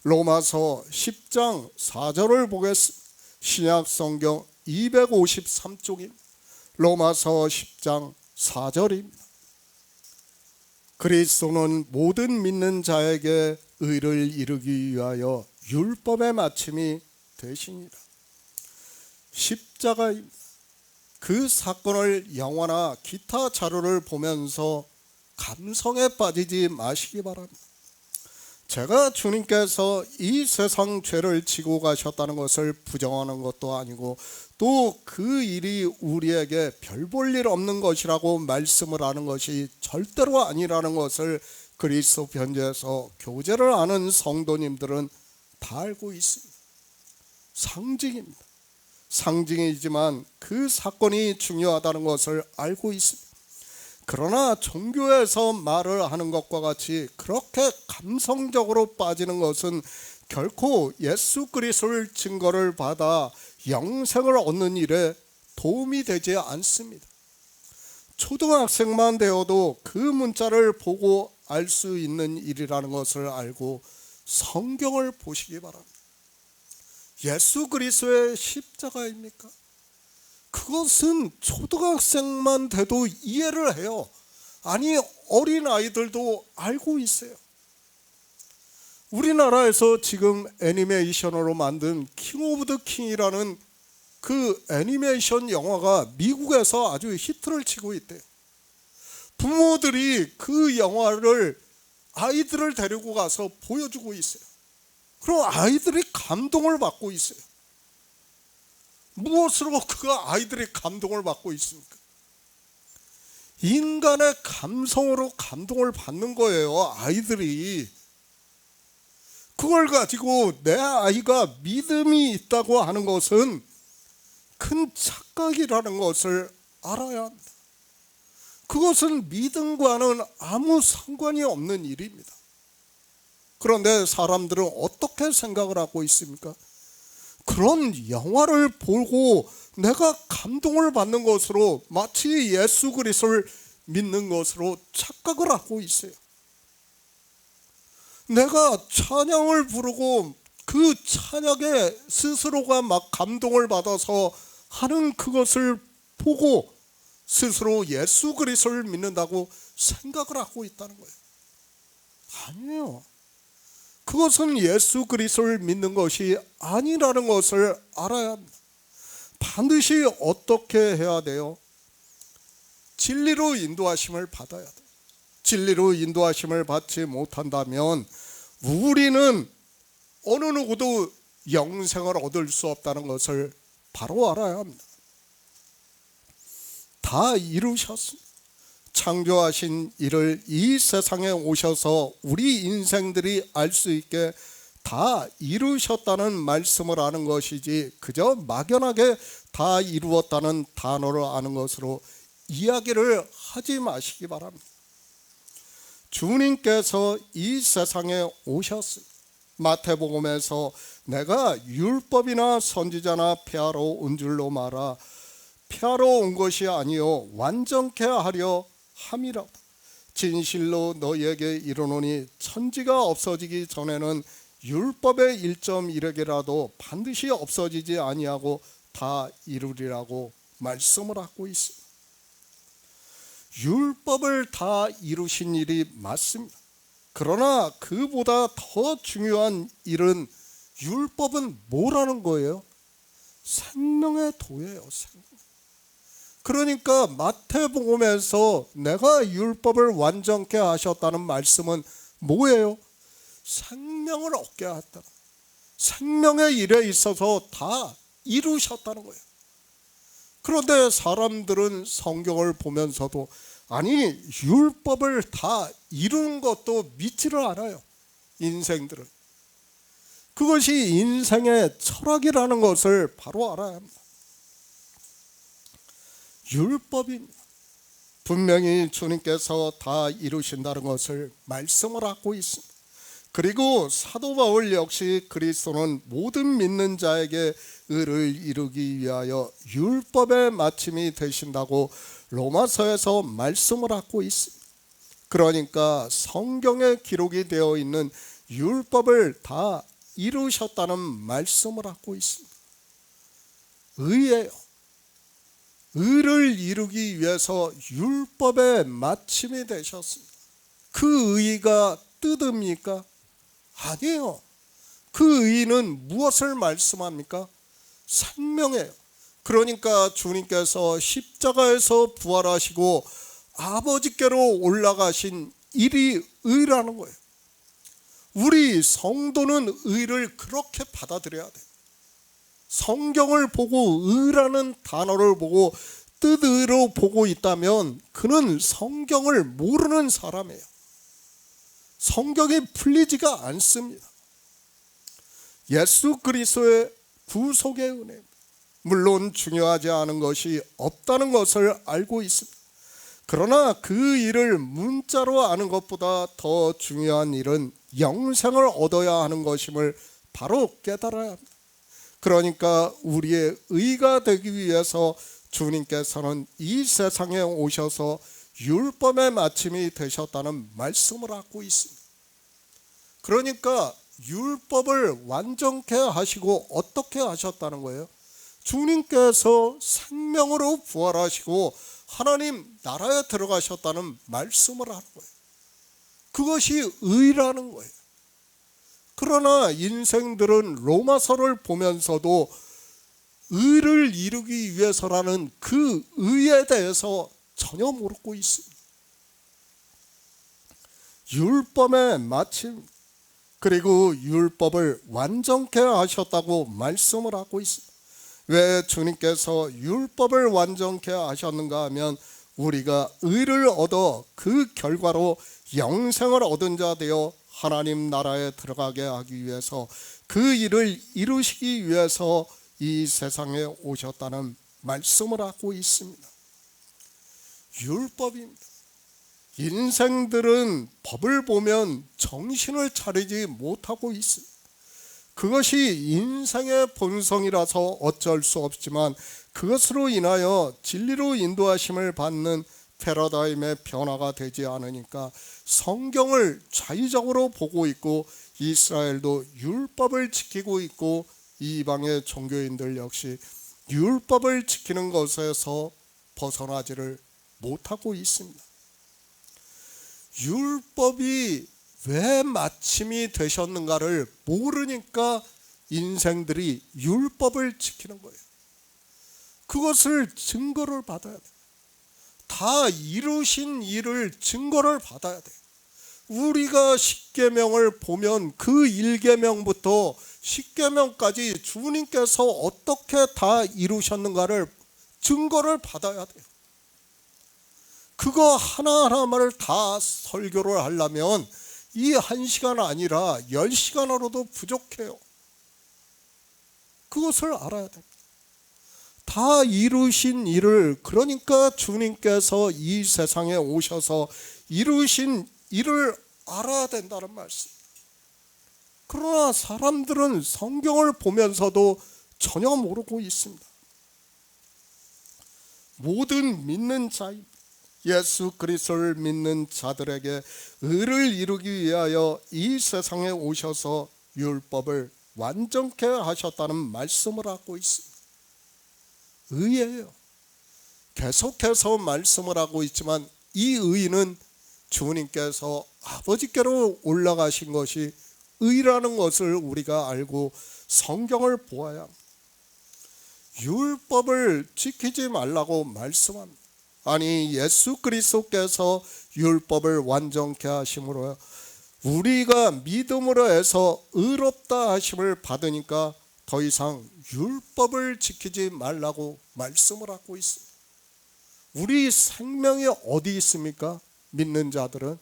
로마서 10장 4절을 보겠습니다. 신약 성경 253쪽입니다. 로마서 10장 4절입니다. 그리스도는 모든 믿는 자에게 의를 이루기 위하여 율법의 마침이 되시니라. 십자가입니다. 그 사건을 영화나 기타 자료를 보면서 감성에 빠지지 마시기 바랍니다. 제가 주님께서 이 세상 죄를 지고 가셨다는 것을 부정하는 것도 아니고 또 그 일이 우리에게 별 볼 일 없는 것이라고 말씀을 하는 것이 절대로 아니라는 것을 그리스도 편지에서 교제를 아는 성도님들은 다 알고 있습니다. 상징입니다. 상징이지만 그 사건이 중요하다는 것을 알고 있습니다. 그러나 종교에서 말을 하는 것과 같이 그렇게 감성적으로 빠지는 것은 결코 예수 그리스도의 증거를 받아 영생을 얻는 일에 도움이 되지 않습니다. 초등학생만 되어도 그 문자를 보고 알 수 있는 일이라는 것을 알고 성경을 보시기 바랍니다. 예수 그리스도의 십자가입니까? 그것은 초등학생만 돼도 이해를 해요. 아니, 어린아이들도 알고 있어요. 우리나라에서 지금 애니메이션으로 만든 킹 오브 더 킹이라는 그 애니메이션 영화가 미국에서 아주 히트를 치고 있대요. 부모들이 그 영화를 아이들을 데리고 가서 보여주고 있어요. 그럼 아이들이 감동을 받고 있어요. 무엇으로 그 아이들이 감동을 받고 있습니까? 인간의 감성으로 감동을 받는 거예요, 아이들이. 그걸 가지고 내 아이가 믿음이 있다고 하는 것은 큰 착각이라는 것을 알아야 합니다. 그것은 믿음과는 아무 상관이 없는 일입니다. 그런데 사람들은 어떻게 생각을 하고 있습니까? 그런 영화를 보고 내가 감동을 받는 것으로 마치 예수 그리스도를 믿는 것으로 착각을 하고 있어요. 내가 찬양을 부르고 그 찬양에 스스로가 막 감동을 받아서 하는 그것을 보고 스스로 예수 그리스도를 믿는다고 생각을 하고 있다는 거예요. 아니에요. 그것은 예수 그리스도를 믿는 것이 아니라는 것을 알아야 합니다. 반드시 어떻게 해야 돼요? 진리로 인도하심을 받아야 돼요. 진리로 인도하심을 받지 못한다면 우리는 어느 누구도 영생을 얻을 수 없다는 것을 바로 알아야 합니다. 다 이루셨습니다. 창조하신 이를 이 세상에 오셔서 우리 인생들이 알 수 있게 다 이루셨다는 말씀을 아는 것이지 그저 막연하게 다 이루었다는 단어를 아는 것으로 이야기를 하지 마시기 바랍니다. 주님께서 이 세상에 오셨습니다. 마태복음에서 내가 율법이나 선지자나 폐하러 온 줄로 말하 폐하러 온 것이 아니요 완전케 하려 함이라. 진실로 너희에게 이르노니 천지가 없어지기 전에는 율법의 1.1획이라도 반드시 없어지지 아니하고 다 이루리라고 말씀을 하고 있습니다. 율법을 다 이루신 일이 맞습니다. 그러나 그보다 더 중요한 일은 율법은 뭐라는 거예요? 생명의 도예요. 생명. 그러니까 마태복음에서 내가 율법을 완전케 하셨다는 말씀은 뭐예요? 생명을 얻게 하였다. 생명의 일에 있어서 다 이루셨다는 거예요. 그런데 사람들은 성경을 보면서도 아니 율법을 다 이루는 것도 믿지를 않아요. 인생들은. 그것이 인생의 철학이라는 것을 바로 알아야 합니다. 율법입니다. 분명히 주님께서 다 이루신다는 것을 말씀을 하고 있습니다. 그리고 사도 바울 역시 그리스도는 모든 믿는 자에게 의를 이루기 위하여 율법의 마침이 되신다고 로마서에서 말씀을 하고 있습니다. 그러니까 성경에 기록이 되어 있는 율법을 다 이루셨다는 말씀을 하고 있습니다. 의예요. 의를 이루기 위해서 율법의 마침이 되셨습니다. 그 의가 뜻입니까? 아니에요. 그 의는 무엇을 말씀합니까? 생명이에요. 그러니까 주님께서 십자가에서 부활하시고 아버지께로 올라가신 일이 의라는 거예요. 우리 성도는 의를 그렇게 받아들여야 돼요. 성경을 보고 의라는 단어를 보고 뜻의로 보고 있다면 그는 성경을 모르는 사람이에요. 성경이 풀리지가 않습니다. 예수 그리스도의 구속의 은혜, 물론 중요하지 않은 것이 없다는 것을 알고 있습니다. 그러나 그 일을 문자로 아는 것보다 더 중요한 일은 영생을 얻어야 하는 것임을 바로 깨달아야 합니다. 그러니까 우리의 의가 되기 위해서 주님께서는 이 세상에 오셔서 율법의 마침이 되셨다는 말씀을 하고 있습니다. 그러니까 율법을 완전케 하시고 어떻게 하셨다는 거예요? 주님께서 생명으로 부활하시고 하나님 나라에 들어가셨다는 말씀을 하는 거예요. 그것이 의라는 거예요. 그러나 인생들은 로마서를 보면서도 의를 이루기 위해서라는 그 의에 대해서 전혀 모르고 있습니다. 율법의 마침 그리고 율법을 완전케 하셨다고 말씀을 하고 있습니다. 왜 주님께서 율법을 완전케 하셨는가 하면 우리가 의를 얻어 그 결과로 영생을 얻은 자 되어 하나님 나라에 들어가게 하기 위해서 그 일을 이루시기 위해서 이 세상에 오셨다는 말씀을 하고 있습니다. 율법입니다. 인생들은 법을 보면 정신을 차리지 못하고 있습니다. 그것이 인생의 본성이라서 어쩔 수 없지만 그것으로 인하여 진리로 인도하심을 받는 패러다임의 변화가 되지 않으니까 성경을 자의적으로 보고 있고 이스라엘도 율법을 지키고 있고 이방의 종교인들 역시 율법을 지키는 것에서 벗어나지를 못하고 있습니다. 율법이 왜 마침이 되셨는가를 모르니까 인생들이 율법을 지키는 거예요. 그것을 증거를 받아야 돼요. 다 이루신 일을 증거를 받아야 돼요. 우리가 십계명을 보면 그 1계명부터 10계명까지 주님께서 어떻게 다 이루셨는가를 증거를 받아야 돼요. 그거 하나하나를 다 설교를 하려면 이 1시간 아니라 10시간으로도 부족해요. 그것을 알아야 됩니다. 다 이루신 일을, 그러니까 주님께서 이 세상에 오셔서 이루신 일을 알아야 된다는 말씀. 그러나 사람들은 성경을 보면서도 전혀 모르고 있습니다. 모든 믿는 자입니다. 예수 그리스도를 믿는 자들에게 의를 이루기 위하여 이 세상에 오셔서 율법을 완전케 하셨다는 말씀을 하고 있습니다. 의예요. 계속해서 말씀을 하고 있지만 이 의는 주님께서 아버지께로 올라가신 것이 의라는 것을 우리가 알고 성경을 보아야 합니다. 율법을 지키지 말라고 말씀합니다. 아니, 예수 그리스도께서 율법을 완전케 하심으로 우리가 믿음으로 해서 의롭다 하심을 받으니까 더 이상 율법을 지키지 말라고 말씀을 하고 있습니다. 우리 생명이 어디 있습니까? 믿는 자들은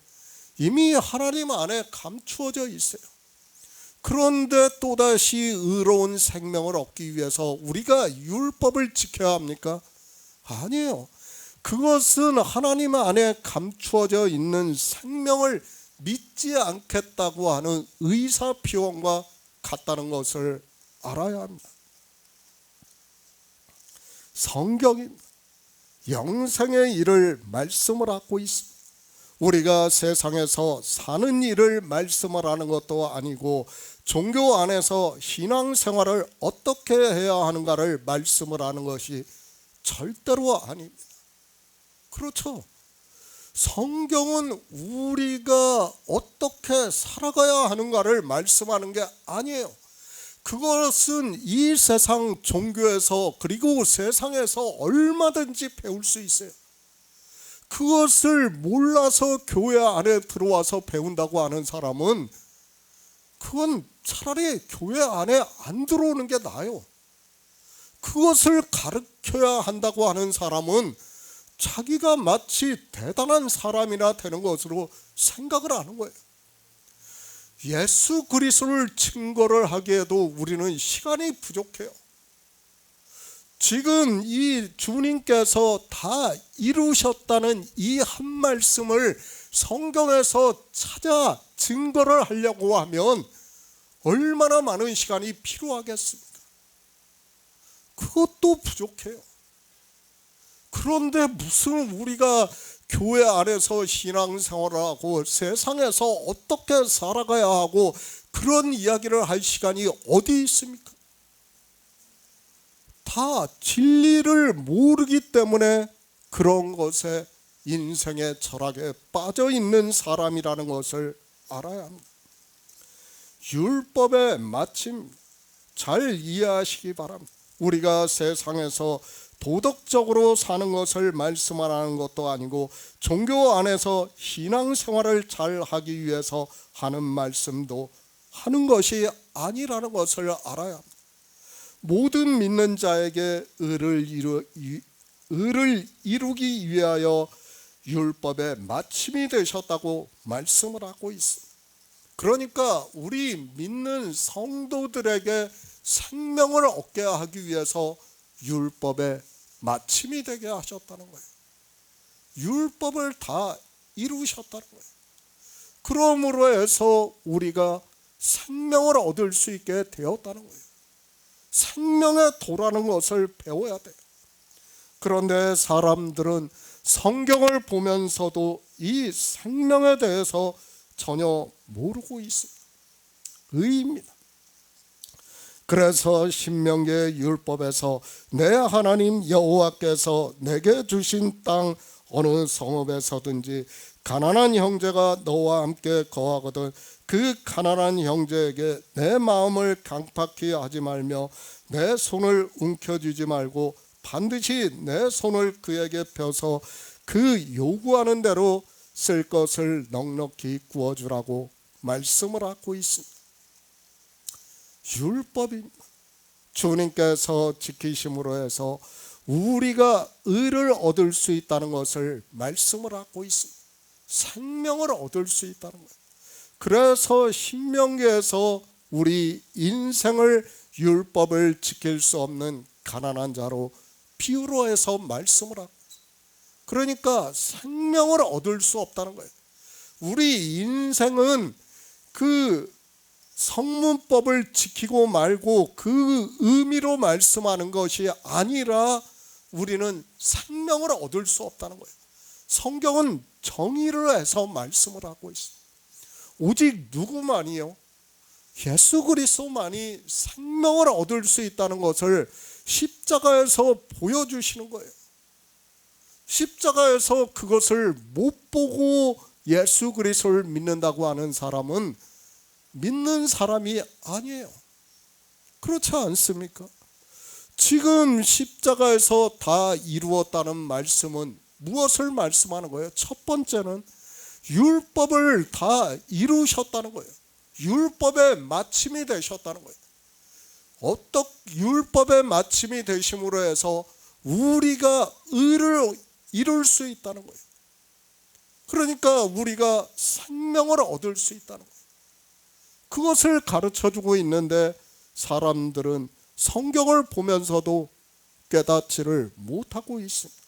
이미 하나님 안에 감추어져 있어요. 그런데 또다시 의로운 생명을 얻기 위해서 우리가 율법을 지켜야 합니까? 아니에요. 그것은 하나님 안에 감추어져 있는 생명을 믿지 않겠다고 하는 의사표현과 같다는 것을 알아야 합니다. 성경이 영생의 일을 말씀을 하고 있습니다. 우리가 세상에서 사는 일을 말씀을 하는 것도 아니고 종교 안에서 신앙생활을 어떻게 해야 하는가를 말씀을 하는 것이 절대로 아닙니다. 그렇죠. 성경은 우리가 어떻게 살아가야 하는가를 말씀하는 게 아니에요. 그것은 이 세상 종교에서 그리고 세상에서 얼마든지 배울 수 있어요. 그것을 몰라서 교회 안에 들어와서 배운다고 하는 사람은 그건 차라리 교회 안에 안 들어오는 게 나아요. 그것을 가르쳐야 한다고 하는 사람은 자기가 마치 대단한 사람이나 되는 것으로 생각을 하는 거예요. 예수 그리스도를 증거를 하기에도 우리는 시간이 부족해요. 지금 이 주님께서 다 이루셨다는 이 한 말씀을 성경에서 찾아 증거를 하려고 하면 얼마나 많은 시간이 필요하겠습니까? 그것도 부족해요. 그런데 무슨 우리가 교회 안에서 신앙생활을 하고 세상에서 어떻게 살아가야 하고 그런 이야기를 할 시간이 어디 있습니까? 다 진리를 모르기 때문에 그런 것에 인생의 철학에 빠져 있는 사람이라는 것을 알아야 합니다. 율법의 마침 잘 이해하시기 바랍니다. 우리가 세상에서 도덕적으로 사는 것을 말씀하는 것도 아니고 종교 안에서 신앙생활을 잘 하기 위해서 하는 말씀도 하는 것이 아니라는 것을 알아야 합니다. 모든 믿는 자에게 의를 이루기 위하여 율법의 마침이 되셨다고 말씀을 하고 있습니다. 그러니까 우리 믿는 성도들에게 생명을 얻게 하기 위해서 율법의 마침이 되게 하셨다는 거예요. 율법을 다 이루셨다는 거예요. 그러므로 해서 우리가 생명을 얻을 수 있게 되었다는 거예요. 생명의 도라는 것을 배워야 돼요. 그런데 사람들은 성경을 보면서도 이 생명에 대해서 전혀 모르고 있습니다. 의입니다. 그래서 신명기의 율법에서 내 하나님 여호와께서 내게 주신 땅 어느 성읍에서든지 가난한 형제가 너와 함께 거하거든 그 가난한 형제에게 내 마음을 강팍히 하지 말며 내 손을 움켜쥐지 말고 반드시 내 손을 그에게 펴서 그 요구하는 대로 쓸 것을 넉넉히 구워주라고 말씀을 하고 있습니다. 율법입니다. 주님께서 지키심으로 해서 우리가 의를 얻을 수 있다는 것을 말씀을 하고 있습니다. 생명을 얻을 수 있다는 거예요. 그래서 신명기에서 우리 인생을 율법을 지킬 수 없는 가난한 자로 비유로 해서 말씀을 하고, 그러니까 생명을 얻을 수 없다는 거예요. 우리 인생은 그 성문법을 지키고 말고 그 의미로 말씀하는 것이 아니라 우리는 생명을 얻을 수 없다는 거예요. 성경은 정의를 해서 말씀을 하고 있습니다. 오직 누구만이요? 예수 그리스도만이 생명을 얻을 수 있다는 것을 십자가에서 보여주시는 거예요. 십자가에서 그것을 못 보고 예수 그리스도를 믿는다고 하는 사람은 믿는 사람이 아니에요. 그렇지 않습니까? 지금 십자가에서 다 이루었다는 말씀은 무엇을 말씀하는 거예요? 첫 번째는 율법을 다 이루셨다는 거예요. 율법의 마침이 되셨다는 거예요. 어떻게 율법의 마침이 되심으로 해서 우리가 의를 이룰 수 있다는 거예요. 그러니까 우리가 생명을 얻을 수 있다는 거예요. 그것을 가르쳐주고 있는데 사람들은 성경을 보면서도 깨닫지를 못하고 있습니다.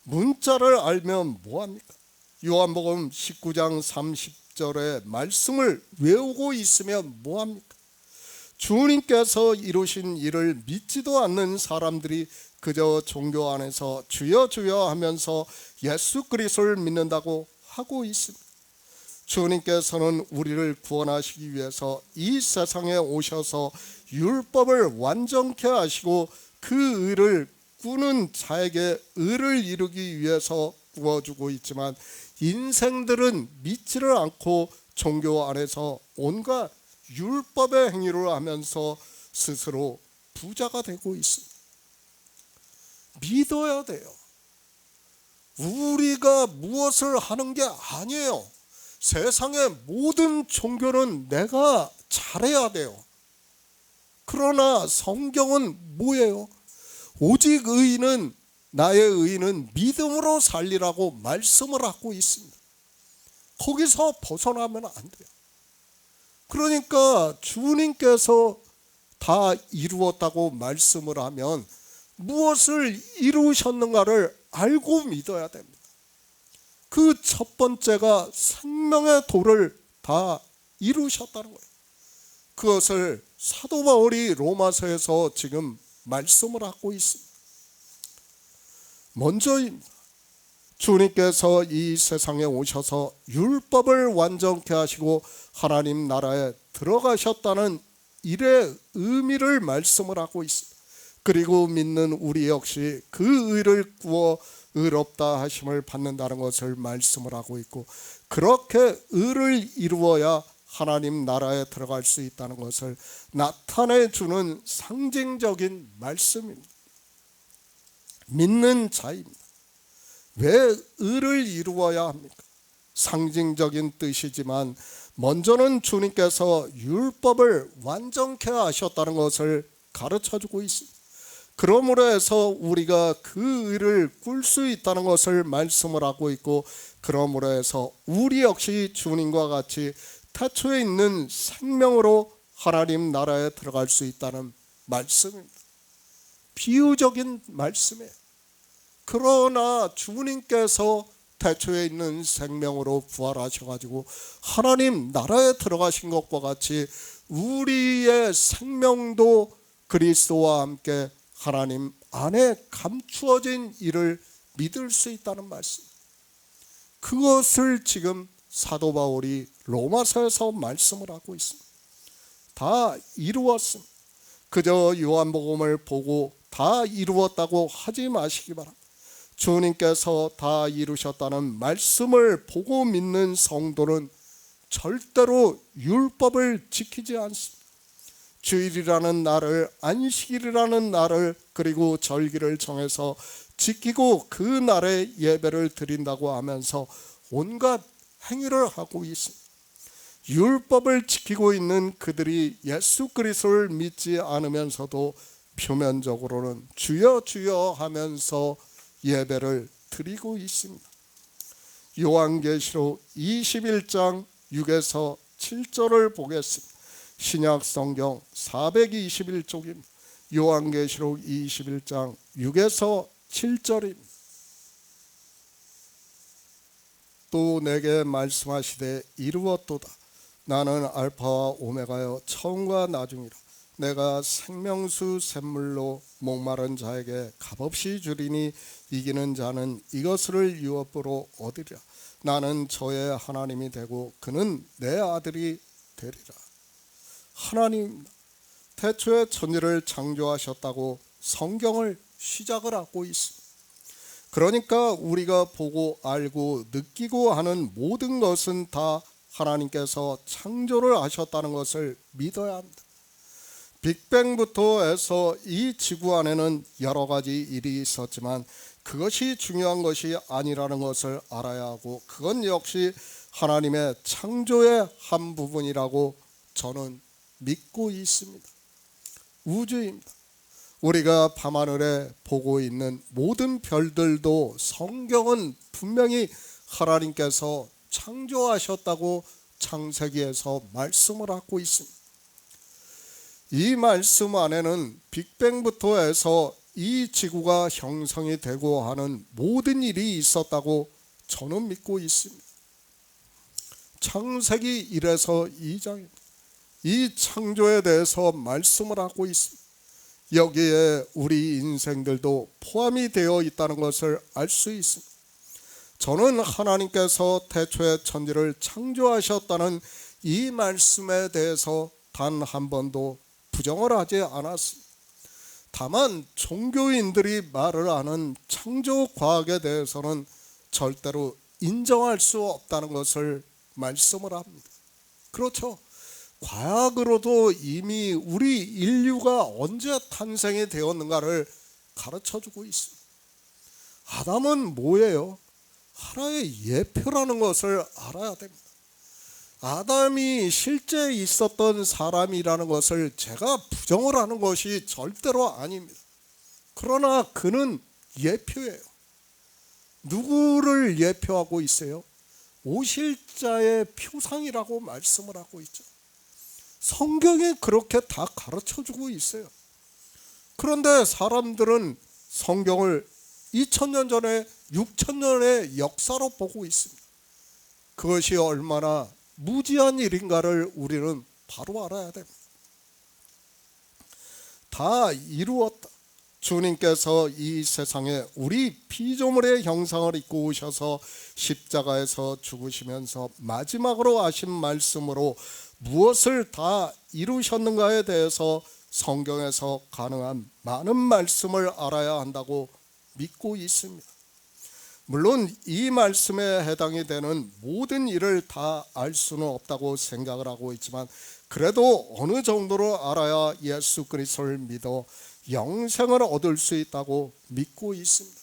문자를 알면 뭐합니까? 요한복음 19장 30절의 말씀을 외우고 있으면 뭐합니까? 주님께서 이루신 일을 믿지도 않는 사람들이 그저 종교 안에서 주여 주여 하면서 예수 그리스도를 믿는다고 하고 있습니다. 주님께서는 우리를 구원하시기 위해서 이 세상에 오셔서 율법을 완전케 하시고 그 의를 꾸는 자에게 의를 이루기 위해서 구워주고 있지만 인생들은 믿지를 않고 종교 안에서 온갖 율법의 행위를 하면서 스스로 부자가 되고 있습니다. 믿어야 돼요. 우리가 무엇을 하는 게 아니에요. 세상의 모든 종교는 내가 잘해야 돼요. 그러나 성경은 뭐예요? 오직 의인은, 나의 의인은 믿음으로 살리라고 말씀을 하고 있습니다. 거기서 벗어나면 안 돼요. 그러니까 주님께서 다 이루었다고 말씀을 하면 무엇을 이루셨는가를 알고 믿어야 됩니다. 그 첫 번째가 생명의 도를 다 이루셨다는 거예요. 그것을 사도 바울이 로마서에서 지금 말씀을 하고 있습니다. 먼저입니다. 주님께서 이 세상에 오셔서 율법을 완전케 하시고 하나님 나라에 들어가셨다는 일의 의미를 말씀을 하고 있습니다. 그리고 믿는 우리 역시 그 의를 구워 의롭다 하심을 받는다는 것을 말씀을 하고 있고, 그렇게 의를 이루어야 하나님 나라에 들어갈 수 있다는 것을 나타내 주는 상징적인 말씀입니다. 믿는 자입니다. 왜 의를 이루어야 합니까? 상징적인 뜻이지만 먼저는 주님께서 율법을 완전케 하셨다는 것을 가르쳐주고 있습니다. 그러므로 해서 우리가 그 의를 꿀 수 있다는 것을 말씀을 하고 있고, 그러므로 해서 우리 역시 주님과 같이 태초에 있는 생명으로 하나님 나라에 들어갈 수 있다는 말씀입니다. 비유적인 말씀이에요. 그러나 주님께서 태초에 있는 생명으로 부활하셔가지고 하나님 나라에 들어가신 것과 같이 우리의 생명도 그리스도와 함께 하나님 안에 감추어진 일을 믿을 수 있다는 말씀. 그것을 지금 사도 바울이 로마서에서 말씀을 하고 있습니다. 다 이루었습니다. 그저 요한복음을 보고 다 이루었다고 하지 마시기 바랍니다. 주님께서 다 이루셨다는 말씀을 보고 믿는 성도는 절대로 율법을 지키지 않습니다. 주일이라는 날을, 안식일이라는 날을, 그리고 절기를 정해서 지키고 그 날에 예배를 드린다고 하면서 온갖 행위를 하고 있습니다. 율법을 지키고 있는 그들이 예수 그리스도를 믿지 않으면서도 표면적으로는 주여 주여 하면서 예배를 드리고 있습니다. 요한계시록 21장 6에서 7절을 보겠습니다. 신약 성경 421쪽입니다. 요한계시록 21장 6에서 7절입니다. 또 내게 말씀하시되 이루었도다. 나는 알파와 오메가여 처음과 나중이라. 내가 생명수 샘물로 목마른 자에게 값없이 주리니 이기는 자는 이것을 유업으로 얻으리라. 나는 저의 하나님이 되고 그는 내 아들이 되리라. 하나님 태초에 천지를 창조하셨다고 성경을 시작을 하고 있습니다. 그러니까 우리가 보고 알고 느끼고 하는 모든 것은 다 하나님께서 창조를 하셨다는 것을 믿어야 합니다. 빅뱅부터 해서 이 지구 안에는 여러 가지 일이 있었지만 그것이 중요한 것이 아니라는 것을 알아야 하고, 그건 역시 하나님의 창조의 한 부분이라고 저는 믿고 있습니다. 우주입니다. 우리가 밤하늘에 보고 있는 모든 별들도 성경은 분명히 하나님께서 창조하셨다고 창세기에서 말씀을 하고 있습니다. 이 말씀 안에는 빅뱅부터 해서 이 지구가 형성이 되고 하는 모든 일이 있었다고 저는 믿고 있습니다. 창세기 1에서 2장입니다. 이 창조에 대해서 말씀을 하고 있습니다. 여기에 우리 인생들도 포함이 되어 있다는 것을 알 수 있습니다. 저는 하나님께서 태초에 천지를 창조하셨다는 이 말씀에 대해서 단 한 번도 부정을 하지 않았습니다. 다만 종교인들이 말을 하는 창조 과학에 대해서는 절대로 인정할 수 없다는 것을 말씀을 합니다. 그렇죠. 과학으로도 이미 우리 인류가 언제 탄생이 되었는가를 가르쳐주고 있습니다. 아담은 뭐예요? 하나의 예표라는 것을 알아야 됩니다. 아담이 실제 있었던 사람이라는 것을 제가 부정을 하는 것이 절대로 아닙니다. 그러나 그는 예표예요. 누구를 예표하고 있어요? 오실 자의 표상이라고 말씀을 하고 있죠. 성경에 그렇게 다 가르쳐주고 있어요. 그런데 사람들은 성경을 2000년 전에 6000년의 역사로 보고 있습니다. 그것이 얼마나 무지한 일인가를 우리는 바로 알아야 됩니다. 다 이루었다. 주님께서 이 세상에 우리 피조물의 형상을 입고 오셔서 십자가에서 죽으시면서 마지막으로 하신 말씀으로 무엇을 다 이루셨는가에 대해서 성경에서 가능한 많은 말씀을 알아야 한다고 믿고 있습니다. 물론 이 말씀에 해당이 되는 모든 일을 다 알 수는 없다고 생각을 하고 있지만, 그래도 어느 정도로 알아야 예수 그리스도를 믿어 영생을 얻을 수 있다고 믿고 있습니다.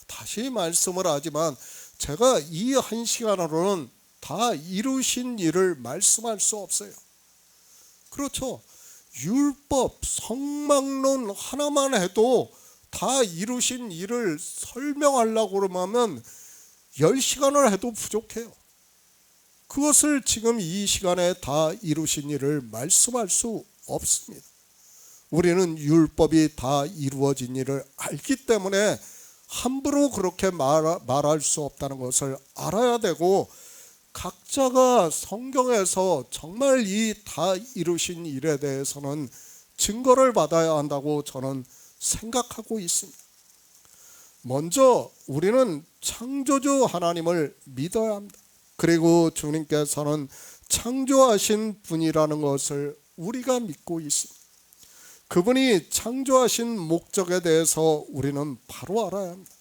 다시 말씀을 하지만 제가 이 한 시간으로는 다 이루신 일을 말씀할 수 없어요. 그렇죠. 율법, 성막론 하나만 해도 다 이루신 일을 설명하려고 그러면 10시간을 해도 부족해요. 그것을 지금 이 시간에 다 이루신 일을 말씀할 수 없습니다. 우리는 율법이 다 이루어진 일을 알기 때문에 함부로 그렇게 말할 수 없다는 것을 알아야 되고, 각자가 성경에서 정말 이 다 이루신 일에 대해서는 증거를 받아야 한다고 저는 생각하고 있습니다. 먼저 우리는 창조주 하나님을 믿어야 합니다. 그리고 주님께서는 창조하신 분이라는 것을 우리가 믿고 있습니다. 그분이 창조하신 목적에 대해서 우리는 바로 알아야 합니다.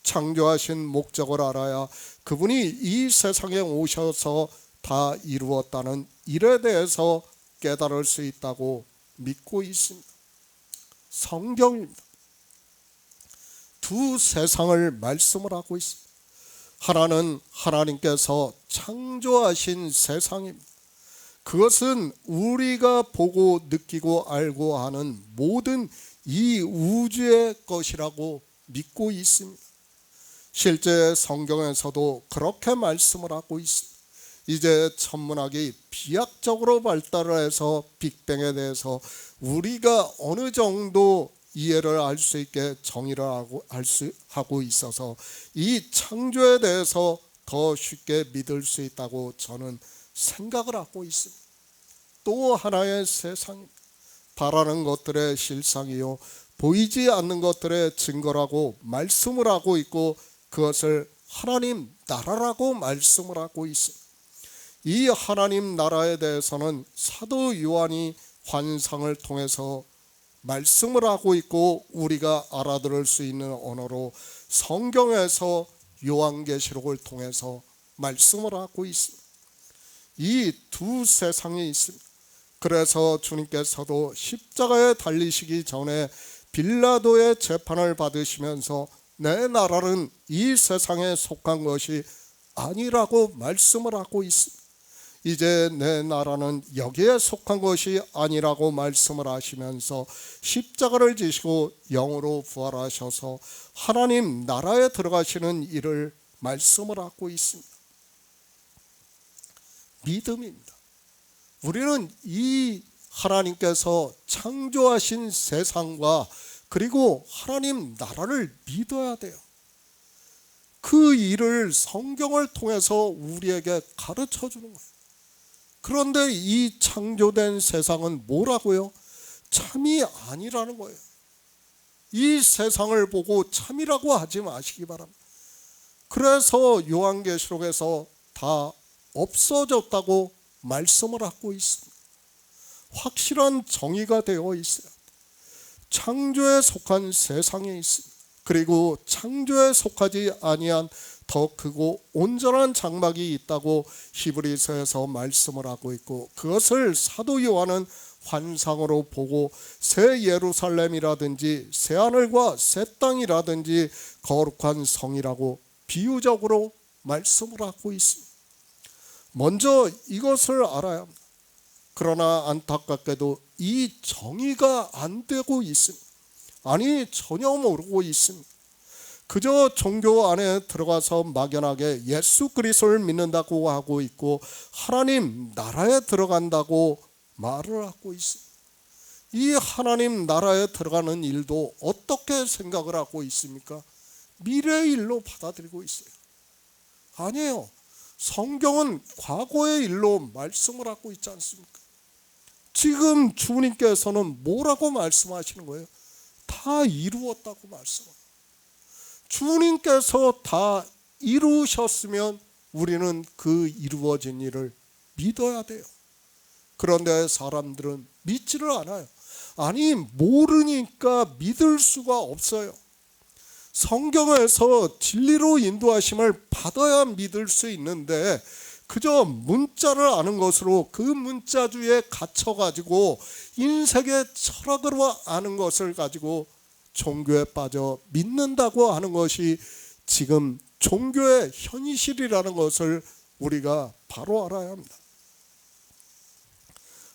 창조하신 목적을 알아야 그분이 이 세상에 오셔서 다 이루었다는 일에 대해서 깨달을 수 있다고 믿고 있습니다. 성경입니다. 두 세상을 말씀을 하고 있습니다. 하나는 하나님께서 창조하신 세상입니다. 그것은 우리가 보고 느끼고 알고 하는 모든 이 우주의 것이라고 믿고 있습니다. 실제 성경에서도 그렇게 말씀을 하고 있습니다. 이제 천문학이 비약적으로 발달을 해서 빅뱅에 대해서 우리가 어느 정도 이해를 할 수 있게 정의를 하고 있어서 이 창조에 대해서 더 쉽게 믿을 수 있다고 저는 생각을 하고 있습니다. 또 하나의 세상입니다. 바라는 것들의 실상이요 보이지 않는 것들의 증거라고 말씀을 하고 있고 그것을 하나님 나라라고 말씀을 하고 있습니다. 이 하나님 나라에 대해서는 사도 요한이 환상을 통해서 말씀을 하고 있고 우리가 알아들을 수 있는 언어로 성경에서 요한계시록을 통해서 말씀을 하고 있습니다. 이 두 세상이 있습니다. 그래서 주님께서도 십자가에 달리시기 전에 빌라도의 재판을 받으시면서 내 나라는 이 세상에 속한 것이 아니라고 말씀을 하고 있습니다. 이제 내 나라는 여기에 속한 것이 아니라고 말씀을 하시면서 십자가를 지시고 영으로 부활하셔서 하나님 나라에 들어가시는 일을 말씀을 하고 있습니다. 믿음입니다. 우리는 이 하나님께서 창조하신 세상과 그리고 하나님 나라를 믿어야 돼요. 그 일을 성경을 통해서 우리에게 가르쳐 주는 거예요. 그런데 이 창조된 세상은 뭐라고요? 참이 아니라는 거예요. 이 세상을 보고 참이라고 하지 마시기 바랍니다. 그래서 요한계시록에서 다 없어졌다고 말씀을 하고 있습니다. 확실한 정의가 되어 있어요. 창조에 속한 세상에 있습니다. 그리고 창조에 속하지 아니한 더 크고 온전한 장막이 있다고 히브리서에서 말씀을 하고 있고 그것을 사도 요한은 환상으로 보고 새 예루살렘이라든지 새 하늘과 새 땅이라든지 거룩한 성이라고 비유적으로 말씀을 하고 있습니다. 먼저 이것을 알아야 합니다. 그러나 안타깝게도 이 정의가 안 되고 있습니다. 아니 전혀 모르고 있습니다. 그저 종교 안에 들어가서 막연하게 예수 그리스도를 믿는다고 하고 있고 하나님 나라에 들어간다고 말을 하고 있습니다. 이 하나님 나라에 들어가는 일도 어떻게 생각을 하고 있습니까? 미래의 일로 받아들이고 있어요. 아니에요. 성경은 과거의 일로 말씀을 하고 있지 않습니까? 지금 주님께서는 뭐라고 말씀하시는 거예요? 다 이루었다고 말씀합니다. 주님께서 다 이루셨으면 우리는 그 이루어진 일을 믿어야 돼요. 그런데 사람들은 믿지를 않아요. 아니 모르니까 믿을 수가 없어요. 성경에서 진리로 인도하심을 받아야 믿을 수 있는데 그저 문자를 아는 것으로 그 문자주의에 갇혀가지고 인생의 철학으로 아는 것을 가지고 종교에 빠져 믿는다고 하는 것이 지금 종교의 현실이라는 것을 우리가 바로 알아야 합니다.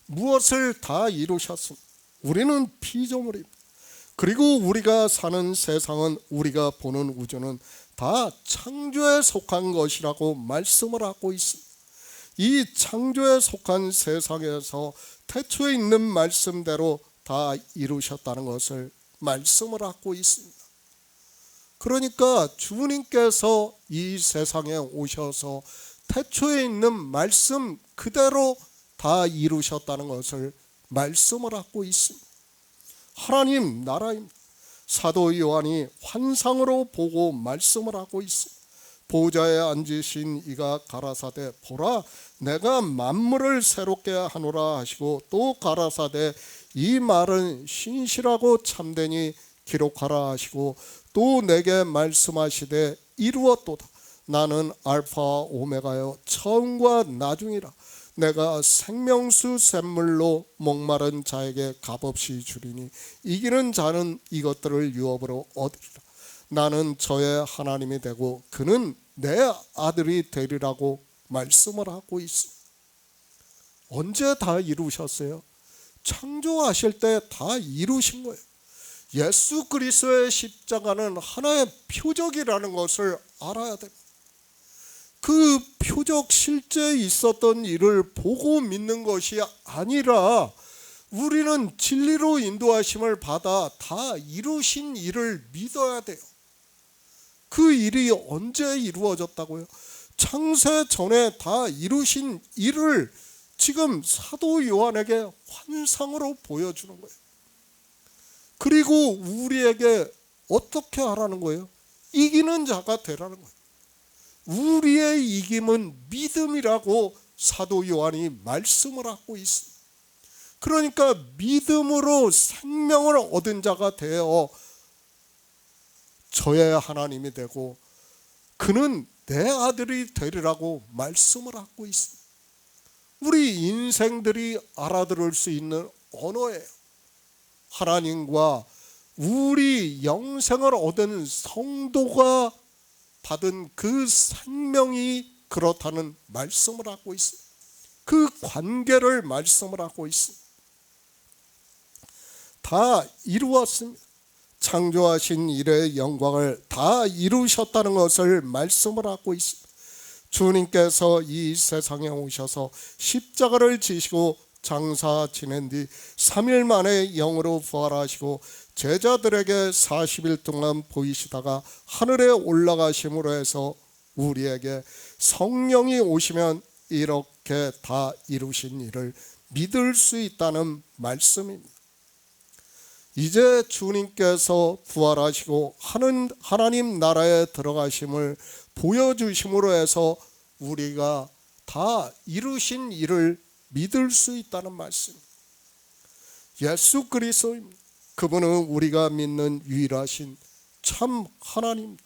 무엇을 다 이루셨습니다. 우리는 피조물입니다. 그리고 우리가 사는 세상은 우리가 보는 우주는 다 창조에 속한 것이라고 말씀을 하고 있습니다. 이 창조에 속한 세상에서 태초에 있는 말씀대로 다 이루셨다는 것을 말씀을 하고 있습니다. 그러니까 주님께서 이 세상에 오셔서 태초에 있는 말씀 그대로 다 이루셨다는 것을 말씀을 하고 있습니다. 하나님 나라입니다. 사도 요한이 환상으로 보고 말씀을 하고 있습니다. 보좌에 앉으신 이가 가라사대 보라 내가 만물을 새롭게 하노라 하시고 또 가라사대 이 말은 신실하고 참되니 기록하라 하시고 또 내게 말씀하시되 이루었도다. 나는 알파와 오메가여 처음과 나중이라. 내가 생명수 샘물로 목마른 자에게 값없이 주리니 이기는 자는 이것들을 유업으로 얻으리라. 나는 저의 하나님이 되고 그는 내 아들이 되리라고 말씀을 하고 있습니다. 언제 다 이루셨어요? 창조하실 때 다 이루신 거예요. 예수 그리스도의 십자가는 하나의 표적이라는 것을 알아야 됩니다. 그 표적 실제 있었던 일을 보고 믿는 것이 아니라 우리는 진리로 인도하심을 받아 다 이루신 일을 믿어야 돼요. 그 일이 언제 이루어졌다고요? 창세 전에 다 이루신 일을 지금 사도 요한에게 환상으로 보여주는 거예요. 그리고 우리에게 어떻게 하라는 거예요? 이기는 자가 되라는 거예요. 우리의 이김은 믿음이라고 사도 요한이 말씀을 하고 있습니다. 그러니까 믿음으로 생명을 얻은 자가 되어 저의 하나님이 되고 그는 내 아들이 되리라고 말씀을 하고 있습니다. 우리 인생들이 알아들을 수 있는 언어예요. 하나님과 우리 영생을 얻은 성도가 받은 그 생명이 그렇다는 말씀을 하고 있습니다. 그 관계를 말씀을 하고 있습니다. 다 이루었습니다. 창조하신 일의 영광을 다 이루셨다는 것을 말씀을 하고 있습니다. 주님께서 이 세상에 오셔서 십자가를 지시고 장사 지낸 뒤 3일 만에 영으로 부활하시고 제자들에게 40일 동안 보이시다가 하늘에 올라가심으로 해서 우리에게 성령이 오시면 이렇게 다 이루신 일을 믿을 수 있다는 말씀입니다. 이제 주님께서 부활하시고 하나님 나라에 들어가심을 보여주심으로 해서 우리가 다 이루신 일을 믿을 수 있다는 말씀입니다. 예수 그리스도입니다. 그분은 우리가 믿는 유일하신 참 하나님입니다.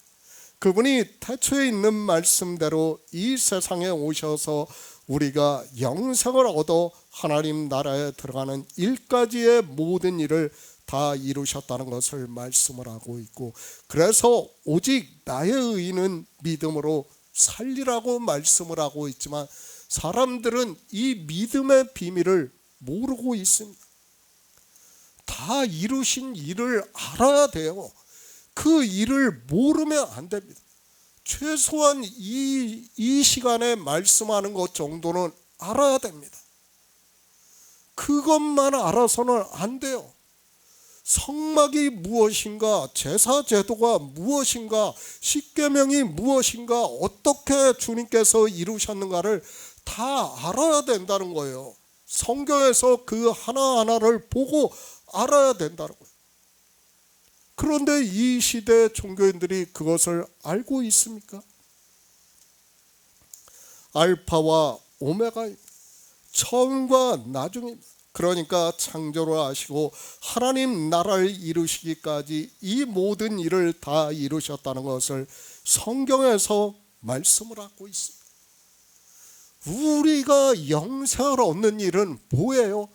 그분이 태초에 있는 말씀대로 이 세상에 오셔서 우리가 영생을 얻어 하나님 나라에 들어가는 일까지의 모든 일을 다 이루셨다는 것을 말씀을 하고 있고, 그래서 오직 나의 의인은 믿음으로 살리라고 말씀을 하고 있지만 사람들은 이 믿음의 비밀을 모르고 있습니다. 다 이루신 일을 알아야 돼요. 그 일을 모르면 안 됩니다. 최소한 이 시간에 말씀하는 것 정도는 알아야 됩니다. 그것만 알아서는 안 돼요. 성막이 무엇인가, 제사제도가 무엇인가, 십계명이 무엇인가, 어떻게 주님께서 이루셨는가를 다 알아야 된다는 거예요. 성경에서 그 하나하나를 보고 알아야 된다는 거예요. 그런데 이 시대 종교인들이 그것을 알고 있습니까? 알파와 오메가, 처음과 나중입니다. 그러니까 창조를 하시고 하나님 나라를 이루시기까지 이 모든 일을 다 이루셨다는 것을 성경에서 말씀을 하고 있습니다. 우리가 영생을 얻는 일은 뭐예요?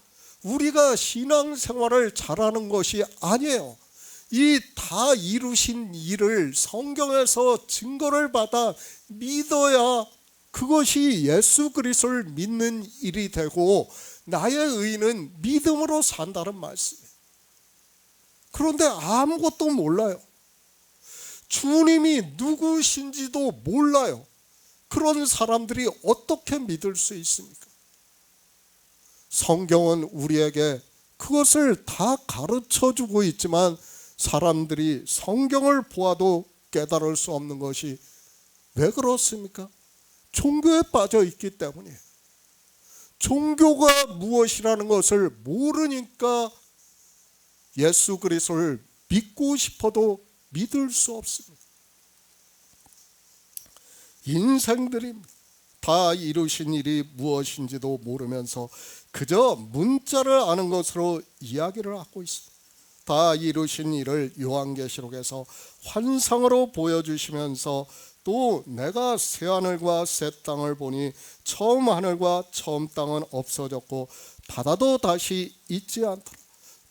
우리가 신앙생활을 잘하는 것이 아니에요. 이 다 이루신 일을 성경에서 증거를 받아 믿어야 그것이 예수 그리스도를 믿는 일이 되고 나의 의는 믿음으로 산다는 말씀이에요. 그런데 아무것도 몰라요. 주님이 누구신지도 몰라요. 그런 사람들이 어떻게 믿을 수 있습니까? 성경은 우리에게 그것을 다 가르쳐주고 있지만 사람들이 성경을 보아도 깨달을 수 없는 것이 왜 그렇습니까? 종교에 빠져 있기 때문이에요. 종교가 무엇이라는 것을 모르니까 예수 그리스도를 믿고 싶어도 믿을 수 없습니다. 인생들이 다 이루신 일이 무엇인지도 모르면서 그저 문자를 아는 것으로 이야기를 하고 있습니다. 다 이루신 일을 요한계시록에서 환상으로 보여주시면서 또 내가 새 하늘과 새 땅을 보니 처음 하늘과 처음 땅은 없어졌고 바다도 다시 있지 않더라.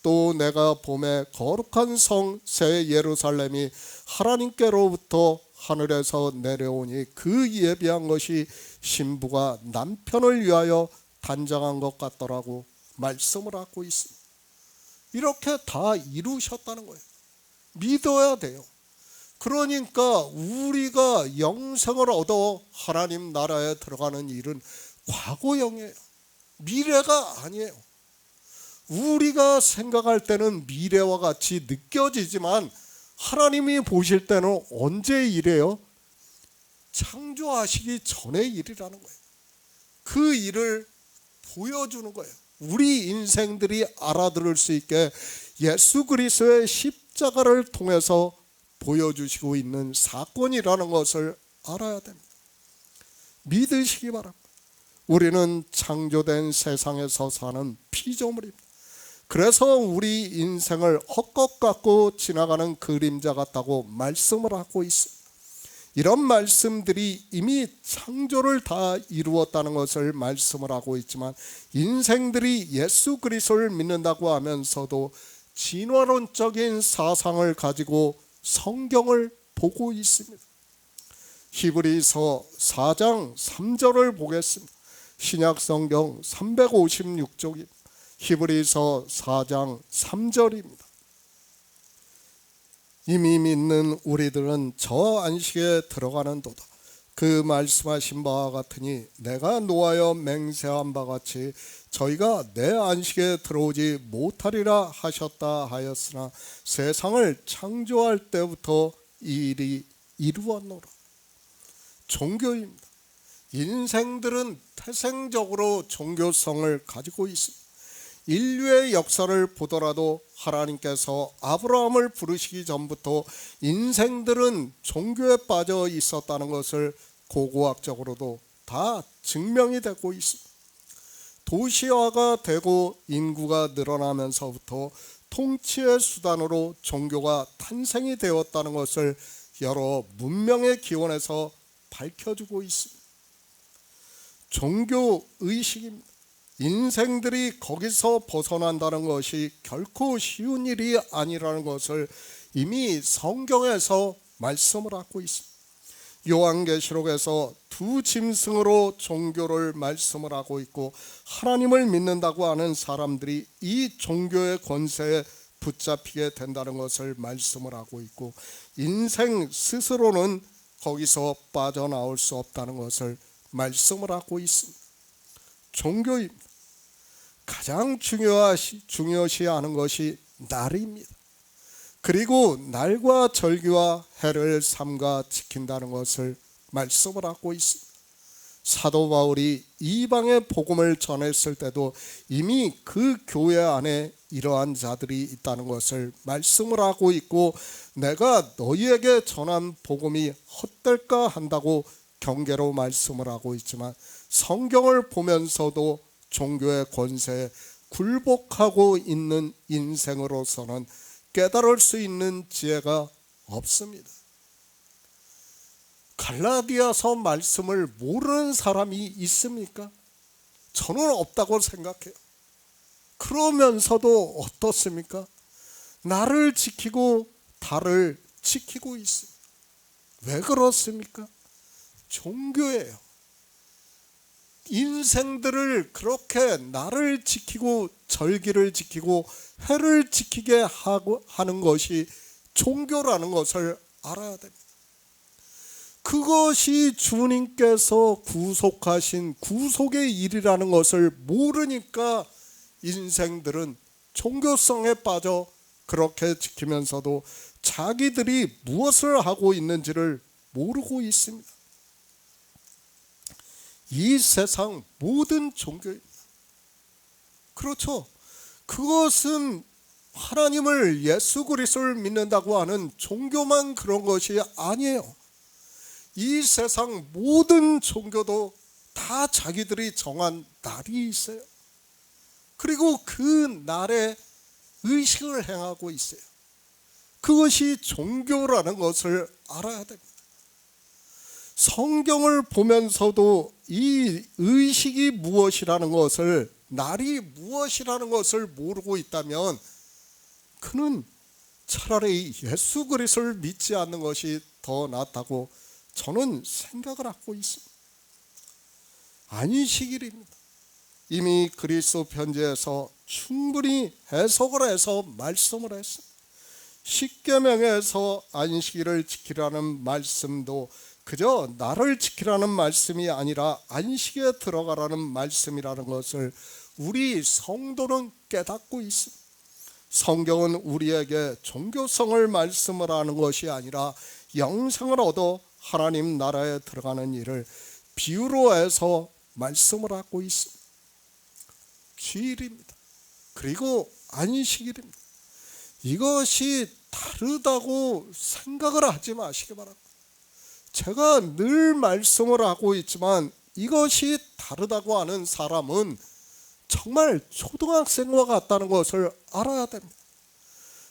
또 내가 봄에 거룩한 성 새 예루살렘이 하나님께로부터 하늘에서 내려오니 그 예비한 것이 신부가 남편을 위하여 단장한 것 같더라고 말씀을 하고 있습니다. 이렇게 다 이루셨다는 거예요. 믿어야 돼요. 그러니까 우리가 영생을 얻어 하나님 나라에 들어가는 일은 과거형이에요. 미래가 아니에요. 우리가 생각할 때는 미래와 같이 느껴지지만 하나님이 보실 때는 언제의 일이에요? 창조하시기 전의 일이라는 거예요. 그 일을 보여주는 거예요. 우리 인생들이 알아들을 수 있게 예수 그리스도의 십자가를 통해서 보여주시고 있는 사건이라는 것을 알아야 됩니다. 믿으시기 바랍니다. 우리는 창조된 세상에서 사는 피조물입니다. 그래서 우리 인생을 헛것 같고 지나가는 그림자 같다고 말씀을 하고 있습니다. 이런 말씀들이 이미 창조를 다 이루었다는 것을 말씀을 하고 있지만 인생들이 예수 그리스도를 믿는다고 하면서도 진화론적인 사상을 가지고 성경을 보고 있습니다. 히브리서 4장 3절을 보겠습니다. 신약 성경 356쪽입니다. 히브리서 4장 3절입니다. 이미 믿는 우리들은 저 안식에 들어가는도다. 그 말씀하신 바와 같으니 내가 노하여 맹세한 바 같이 저희가 내 안식에 들어오지 못하리라 하셨다 하였으나 세상을 창조할 때부터 이 일이 이루었노라. 종교입니다. 인생들은 태생적으로 종교성을 가지고 있습니다. 인류의 역사를 보더라도 하나님께서 아브라함을 부르시기 전부터 인생들은 종교에 빠져 있었다는 것을 고고학적으로도 다 증명이 되고 있습니다. 도시화가 되고 인구가 늘어나면서부터 통치의 수단으로 종교가 탄생이 되었다는 것을 여러 문명의 기원에서 밝혀주고 있습니다. 종교의식입니다. 인생들이 거기서 벗어난다는 것이 결코 쉬운 일이 아니라는 것을 이미 성경에서 말씀을 하고 있습니다. 요한계시록에서 두 짐승으로 종교를 말씀을 하고 있고 하나님을 믿는다고 하는 사람들이 이 종교의 권세에 붙잡히게 된다는 것을 말씀을 하고 있고 인생 스스로는 거기서 빠져나올 수 없다는 것을 말씀을 하고 있습니다. 종교입니다. 가장 중요시하는 것이 날입니다. 그리고 날과 절기와 해를 삼가 지킨다는 것을 말씀을 하고 있습니다. 사도 바울이 이방의 복음을 전했을 때도 이미 그 교회 안에 이러한 자들이 있다는 것을 말씀을 하고 있고 내가 너희에게 전한 복음이 헛될까 한다고 경계로 말씀을 하고 있지만 성경을 보면서도 종교의 권세에 굴복하고 있는 인생으로서는 깨달을 수 있는 지혜가 없습니다. 갈라디아서 말씀을 모르는 사람이 있습니까? 저는 없다고 생각해요. 그러면서도 어떻습니까? 나를 지키고 달을 지키고 있습니다. 왜 그렇습니까? 종교예요. 인생들을 그렇게 날을 지키고 절기를 지키고 해를 지키게 하는 것이 종교라는 것을 알아야 됩니다. 그것이 주님께서 구속하신 구속의 일이라는 것을 모르니까 인생들은 종교성에 빠져 그렇게 지키면서도 자기들이 무엇을 하고 있는지를 모르고 있습니다. 이 세상 모든 종교입니다. 그렇죠. 그것은 하나님을 예수 그리스도를 믿는다고 하는 종교만 그런 것이 아니에요. 이 세상 모든 종교도 다 자기들이 정한 날이 있어요. 그리고 그 날에 의식을 행하고 있어요. 그것이 종교라는 것을 알아야 됩니다. 성경을 보면서도 이 의식이 무엇이라는 것을 날이 무엇이라는 것을 모르고 있다면 그는 차라리 예수 그리스도를 믿지 않는 것이 더 낫다고 저는 생각을 하고 있습니다. 안식일입니다. 이미 그리스도 편지에서 충분히 해석을 해서 말씀을 했습니다. 십계명에서 안식일을 지키라는 말씀도 그저 나를 지키라는 말씀이 아니라 안식에 들어가라는 말씀이라는 것을 우리 성도는 깨닫고 있습니다. 성경은 우리에게 종교성을 말씀을 하는 것이 아니라 영생을 얻어 하나님 나라에 들어가는 일을 비유로 해서 말씀을 하고 있습니다. 주일입니다. 그리고 안식일입니다. 이것이 다르다고 생각을 하지 마시기 바랍니다. 제가 늘 말씀을 하고 있지만 이것이 다르다고 하는 사람은 정말 초등학생과 같다는 것을 알아야 됩니다.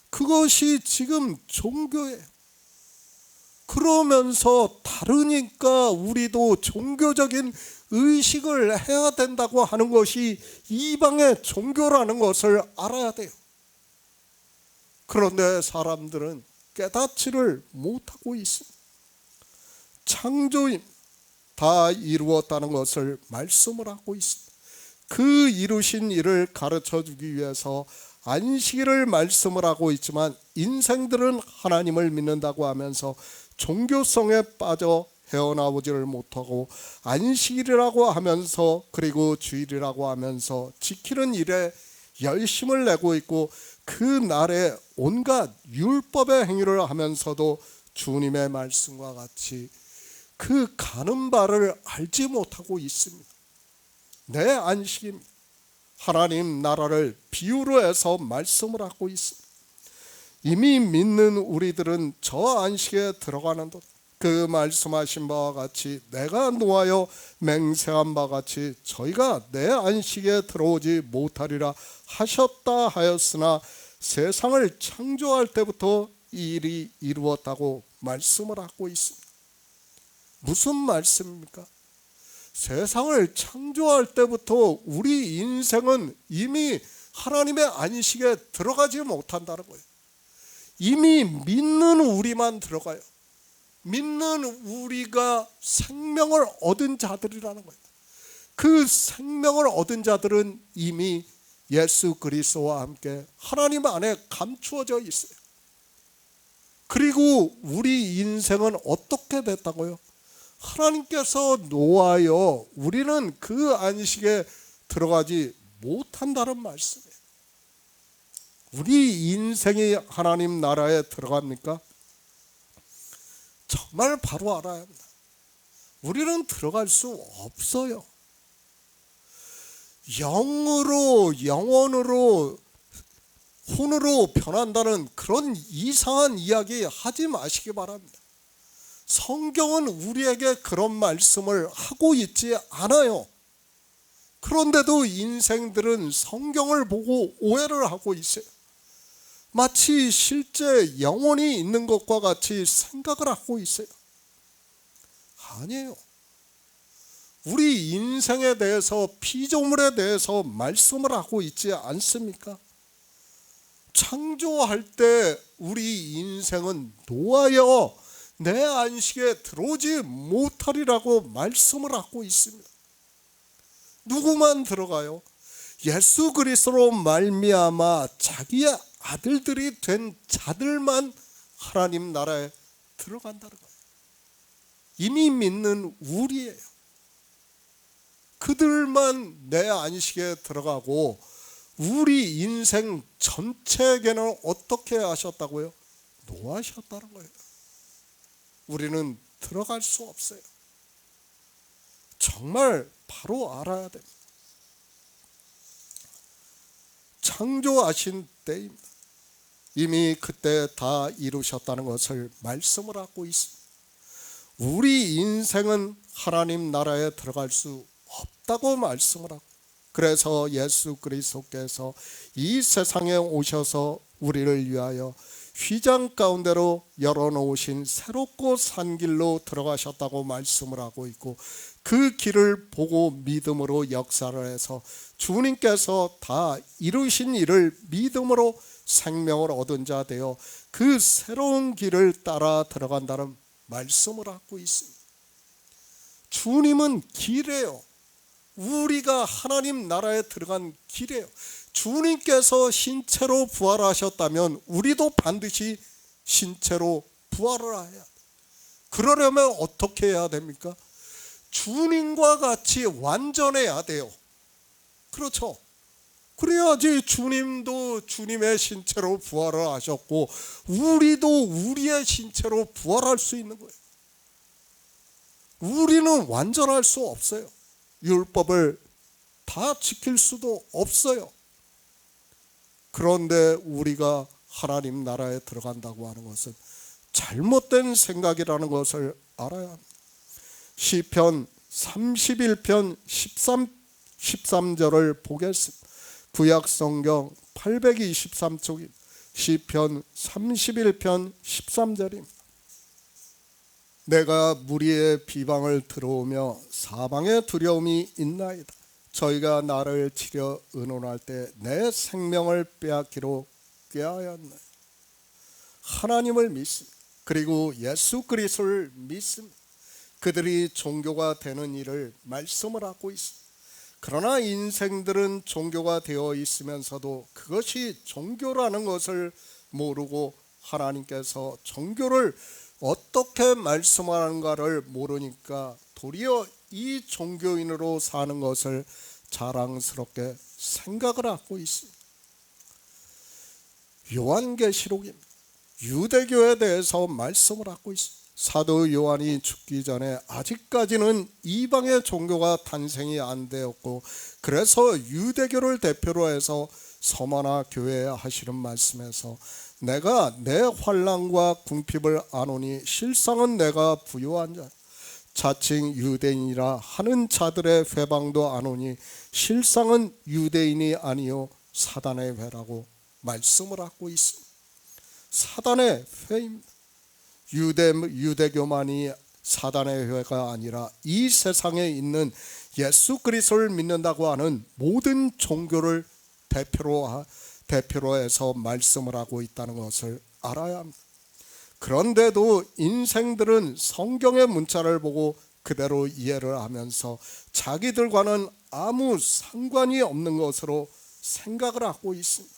그것이 지금 종교예요. 그러면서 다르니까 우리도 종교적인 의식을 해야 된다고 하는 것이 이방의 종교라는 것을 알아야 돼요. 그런데 사람들은 깨닫지를 못하고 있습니다. 창조임 다 이루었다는 것을 말씀을 하고 있습니다. 그 이루신 일을 가르쳐 주기 위해서 안식일을 말씀을 하고 있지만 인생들은 하나님을 믿는다고 하면서 종교성에 빠져 헤어나오지를 못하고 안식일이라고 하면서 그리고 주일이라고 하면서 지키는 일에 열심을 내고 있고 그 날에 온갖 율법의 행위를 하면서도 주님의 말씀과 같이 그 가는 바를 알지 못하고 있습니다. 내 안식입니다. 하나님 나라를 비유로 해서 말씀을 하고 있습니다. 이미 믿는 우리들은 저 안식에 들어가는 것, 그 말씀하신 바와 같이 내가 노하여 맹세한 바 같이 저희가 내 안식에 들어오지 못하리라 하셨다 하였으나 세상을 창조할 때부터 이 일이 이루었다고 말씀을 하고 있습니다. 무슨 말씀입니까? 세상을 창조할 때부터 우리 인생은 이미 하나님의 안식에 들어가지 못한다는 거예요. 이미 믿는 우리만 들어가요. 믿는 우리가 생명을 얻은 자들이라는 거예요. 그 생명을 얻은 자들은 이미 예수 그리스도와 함께 하나님 안에 감추어져 있어요. 그리고 우리 인생은 어떻게 됐다고요? 하나님께서 노하여 우리는 그 안식에 들어가지 못한다는 말씀이에요. 우리 인생이 하나님 나라에 들어갑니까? 정말 바로 알아야 합니다. 우리는 들어갈 수 없어요. 영으로 영원으로 혼으로 변한다는 그런 이상한 이야기 하지 마시기 바랍니다. 성경은 우리에게 그런 말씀을 하고 있지 않아요. 그런데도 인생들은 성경을 보고 오해를 하고 있어요. 마치 실제 영혼이 있는 것과 같이 생각을 하고 있어요. 아니에요. 우리 인생에 대해서 피조물에 대해서 말씀을 하고 있지 않습니까? 창조할 때 우리 인생은 노하여 내 안식에 들어오지 못하리라고 말씀을 하고 있습니다. 누구만 들어가요? 예수 그리스도로 말미암아 자기의 아들들이 된 자들만 하나님 나라에 들어간다는 거예요. 이미 믿는 우리예요. 그들만 내 안식에 들어가고 우리 인생 전체에게는 어떻게 하셨다고요? 노하셨다는 거예요. 우리는 들어갈 수 없어요. 정말 바로 알아야 됩니다. 창조하신 때입니다. 이미 그때 다 이루셨다는 것을 말씀을 하고 있습니다. 우리 인생은 하나님 나라에 들어갈 수 없다고 말씀을 하고, 그래서 예수 그리스도께서 이 세상에 오셔서 우리를 위하여 휘장 가운데로 열어놓으신 새롭고 산 길로 들어가셨다고 말씀을 하고 있고, 그 길을 보고 믿음으로 역사를 해서 주님께서 다 이루신 일을 믿음으로 생명을 얻은 자 되어 그 새로운 길을 따라 들어간다는 말씀을 하고 있습니다. 주님은 길이에요. 우리가 하나님 나라에 들어간 길이에요. 주님께서 신체로 부활하셨다면 우리도 반드시 신체로 부활을 해야 돼요. 그러려면 어떻게 해야 됩니까? 주님과 같이 완전해야 돼요. 그렇죠? 그래야지 주님도 주님의 신체로 부활을 하셨고 우리도 우리의 신체로 부활할 수 있는 거예요. 우리는 완전할 수 없어요. 율법을 다 지킬 수도 없어요. 그런데 우리가 하나님 나라에 들어간다고 하는 것은 잘못된 생각이라는 것을 알아야 합니다. 시편 31편 13절을 보겠습니다. 구약성경 823쪽입니다. 시편 31편 13절입니다. 내가 무리의 비방을 들어오며 사방에 두려움이 있나이다. 저희가 나를 치려 의논할 때 내 생명을 빼앗기로 꾀하였네. 하나님을 믿습니다. 그리고 예수 그리스도를 믿습니다. 그들이 종교가 되는 일을 말씀을 하고 있습니다. 그러나 인생들은 종교가 되어 있으면서도 그것이 종교라는 것을 모르고 하나님께서 종교를 어떻게 말씀하는가를 모르니까 도리어 이 종교인으로 사는 것을 자랑스럽게 생각을 하고 있습니다. 요한계시록입니다. 유대교에 대해서 말씀을 하고 있습니다. 사도 요한이 죽기 전에 아직까지는 이방의 종교가 탄생이 안 되었고 그래서 유대교를 대표로 해서 서머나 교회에 하시는 말씀에서 내가 내 환난과 궁핍을 아노니 실상은 내가 부유한 자 자칭 유대인이라 하는 자들의 회방도 아노니 실상은 유대인이 아니요 사단의 회라고 말씀을 하고 있습니다. 사단의 회입니다. 유대교만이 사단의 회가 아니라 이 세상에 있는 예수 그리스도를 믿는다고 하는 모든 종교를 대표로 해서 말씀을 하고 있다는 것을 알아야 합니다. 그런데도 인생들은 성경의 문자를 보고 그대로 이해를 하면서 자기들과는 아무 상관이 없는 것으로 생각을 하고 있습니다.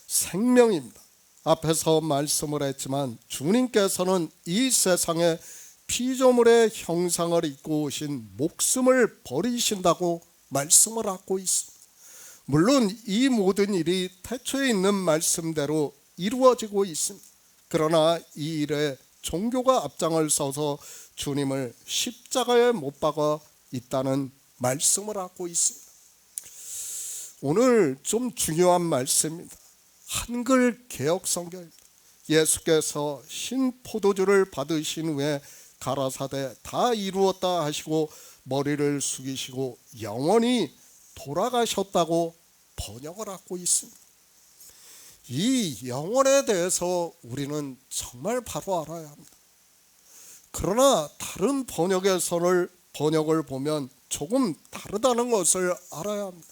생명입니다. 앞에서 말씀을 했지만 주님께서는 이 세상에 피조물의 형상을 입고 오신 목숨을 버리신다고 말씀을 하고 있습니다. 물론 이 모든 일이 태초에 있는 말씀대로 이루어지고 있습니다. 그러나 이 일에 종교가 앞장을 서서 주님을 십자가에 못 박아 있다는 말씀을 하고 있습니다. 오늘 좀 중요한 말씀입니다. 한글 개역 성경입니다. 예수께서 신포도주를 받으신 후에 가라사대 다 이루었다 하시고 머리를 숙이시고 영원히 돌아가셨다고 번역을 하고 있습니다. 이 영혼에 대해서 우리는 정말 바로 알아야 합니다. 그러나 다른 번역을 보면 조금 다르다는 것을 알아야 합니다.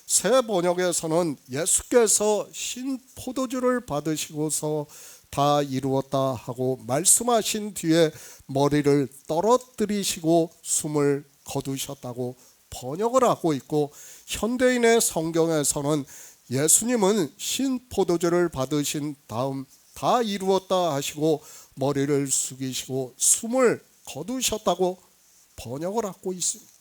새 번역에서는 예수께서 신포도주를 받으시고서 다 이루었다 하고 말씀하신 뒤에 머리를 떨어뜨리시고 숨을 거두셨다고 번역을 하고 있고 현대인의 성경에서는 예수님은 신포도주를 받으신 다음 다 이루었다 하시고 머리를 숙이시고 숨을 거두셨다고 번역을 하고 있습니다.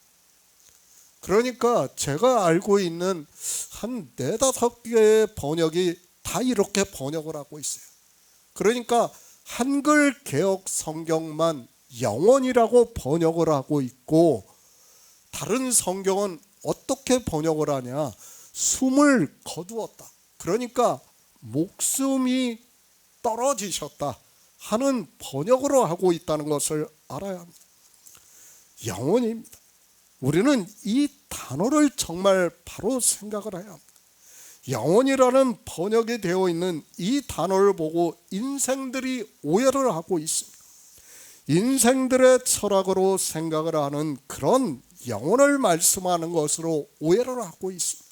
그러니까 제가 알고 있는 한 4-5개의 번역이 다 이렇게 번역을 하고 있어요. 그러니까 한글 개역 성경만 영원이라고 번역을 하고 있고 다른 성경은 어떻게 번역을 하냐? 숨을 거두었다. 그러니까 목숨이 떨어지셨다 하는 번역으로 하고 있다는 것을 알아야 합니다. 영원입니다. 우리는 이 단어를 정말 바로 생각을 해야 합니다. 영원이라는 번역이 되어 있는 이 단어를 보고 인생들이 오해를 하고 있습니다. 인생들의 철학으로 생각을 하는 그런 영혼을 말씀하는 것으로 오해를 하고 있습니다.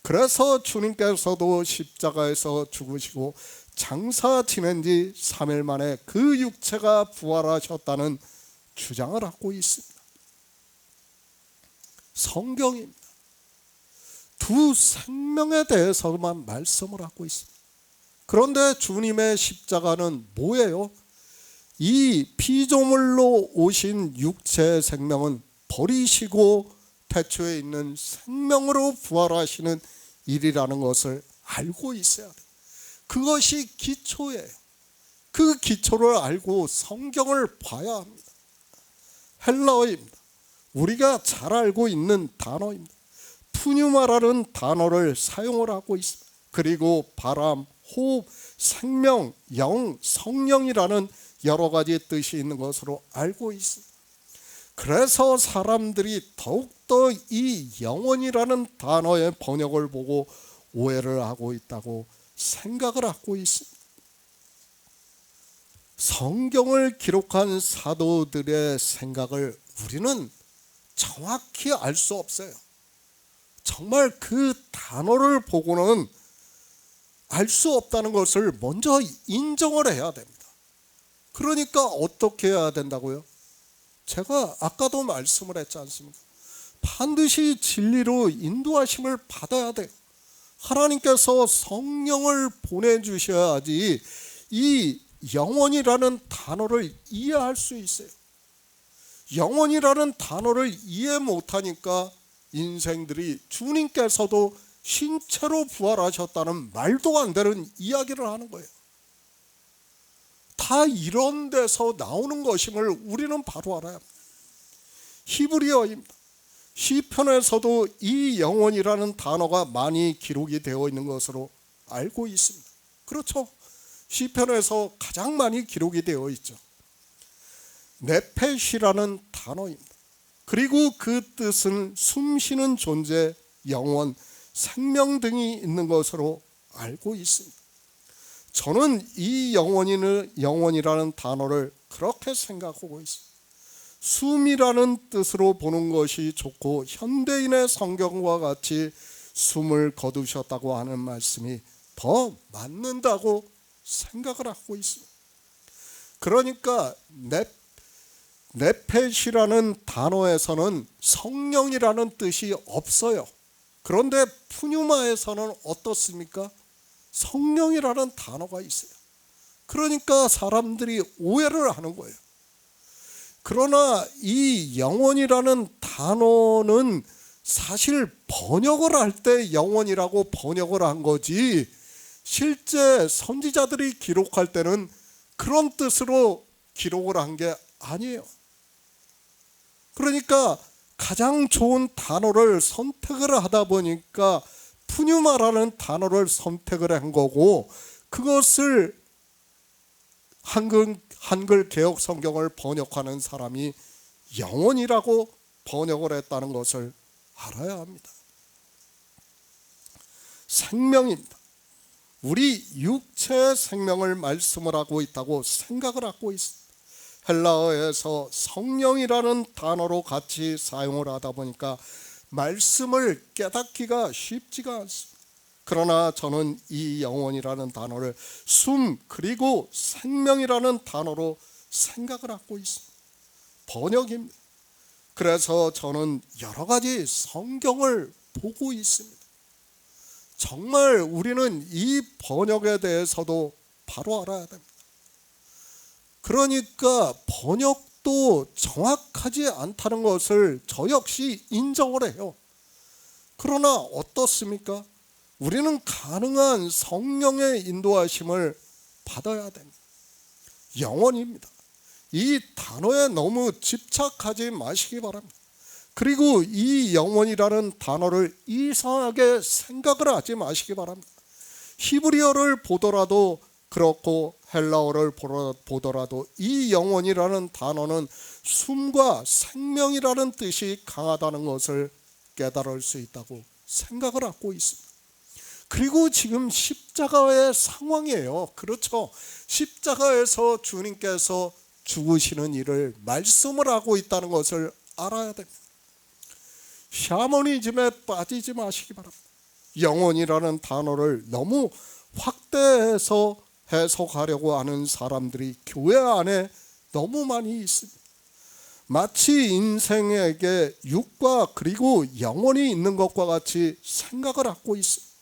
그래서 주님께서도 십자가에서 죽으시고 장사 지낸 지 3일 만에 그 육체가 부활하셨다는 주장을 하고 있습니다. 성경입니다. 두 생명에 대해서만 말씀을 하고 있습니다. 그런데 주님의 십자가는 뭐예요? 이 피조물로 오신 육체의 생명은 버리시고 태초에 있는 생명으로 부활하시는 일이라는 것을 알고 있어야 돼요. 그것이 기초예요. 그 기초를 알고 성경을 봐야 합니다. 헬라어입니다. 우리가 잘 알고 있는 단어입니다. 푸뉴마라는 단어를 사용을 하고 있습니다. 그리고 바람, 호흡, 생명, 영, 성령이라는 여러 가지 뜻이 있는 것으로 알고 있습니다. 그래서 사람들이 더욱더 이 영혼이라는 단어의 번역을 보고 오해를 하고 있다고 생각을 하고 있습니다. 성경을 기록한 사도들의 생각을 우리는 정확히 알 수 없어요. 정말 그 단어를 보고는 알 수 없다는 것을 먼저 인정을 해야 됩니다. 그러니까 어떻게 해야 된다고요? 제가 아까도 말씀을 했지 않습니까? 반드시 진리로 인도하심을 받아야 돼요. 하나님께서 성령을 보내주셔야지 이 영혼이라는 단어를 이해할 수 있어요. 영혼이라는 단어를 이해 못하니까 인생들이 주님께서도 신체로 부활하셨다는 말도 안 되는 이야기를 하는 거예요. 다 이런 데서 나오는 것임을 우리는 바로 알아야 합니다. 히브리어입니다. 시편에서도 이 영혼이라는 단어가 많이 기록이 되어 있는 것으로 알고 있습니다. 그렇죠? 시편에서 가장 많이 기록이 되어 있죠. 네펫이라는 단어입니다. 그리고 그 뜻은 숨쉬는 존재, 영혼, 생명 등이 있는 것으로 알고 있습니다. 저는 이 영혼이라는 단어를 그렇게 생각하고 있습니다. 숨이라는 뜻으로 보는 것이 좋고 현대인의 성경과 같이 숨을 거두셨다고 하는 말씀이 더 맞는다고 생각을 하고 있습니다. 그러니까 네펫이라는 단어에서는 성령이라는 뜻이 없어요. 그런데 푸뉴마에서는 어떻습니까? 성령이라는 단어가 있어요. 그러니까 사람들이 오해를 하는 거예요. 그러나 이 영혼이라는 단어는 사실 번역을 할 때 영혼이라고 번역을 한 거지, 실제 선지자들이 기록할 때는 그런 뜻으로 기록을 한 게 아니에요. 그러니까 가장 좋은 단어를 선택을 하다 보니까 푸뉴마라는 단어를 선택을 한 거고, 그것을 한글 개역 성경을 번역하는 사람이 영혼이라고 번역을 했다는 것을 알아야 합니다. 생명입니다. 우리 육체의 생명을 말씀을 하고 있다고 생각을 하고 있습니다. 헬라어에서 성령이라는 단어로 같이 사용을 하다 보니까 말씀을 깨닫기가 쉽지가 않습니다. 그러나 저는 이 영혼이라는 단어를 숨 그리고 생명이라는 단어로 생각을 하고 있습니다. 번역입니다. 그래서 저는 여러 가지 성경을 보고 있습니다. 정말 우리는 이 번역에 대해서도 바로 알아야 됩니다. 그러니까 번역도 정확하지 않다는 것을 저 역시 인정을 해요. 그러나 어떻습니까? 우리는 가능한 성령의 인도하심을 받아야 됩니다. 영혼입니다. 이 단어에 너무 집착하지 마시기 바랍니다. 그리고 이 영혼이라는 단어를 이상하게 생각을 하지 마시기 바랍니다. 히브리어를 보더라도 그렇고 헬라어를 보더라도 이 영혼이라는 단어는 숨과 생명이라는 뜻이 강하다는 것을 깨달을 수 있다고 생각을 하고 있습니다. 그리고 지금 십자가의 상황이에요. 그렇죠. 십자가에서 주님께서 죽으시는 일을 말씀을 하고 있다는 것을 알아야 됩니다. 샤머니즘에 빠지지 마시기 바랍니다. 영혼이라는 단어를 너무 확대해서 해석하려고 하는 사람들이 교회 안에 너무 많이 있습니다. 마치 인생에게 육과 그리고 영혼이 있는 것과 같이 생각을 하고 있습니다.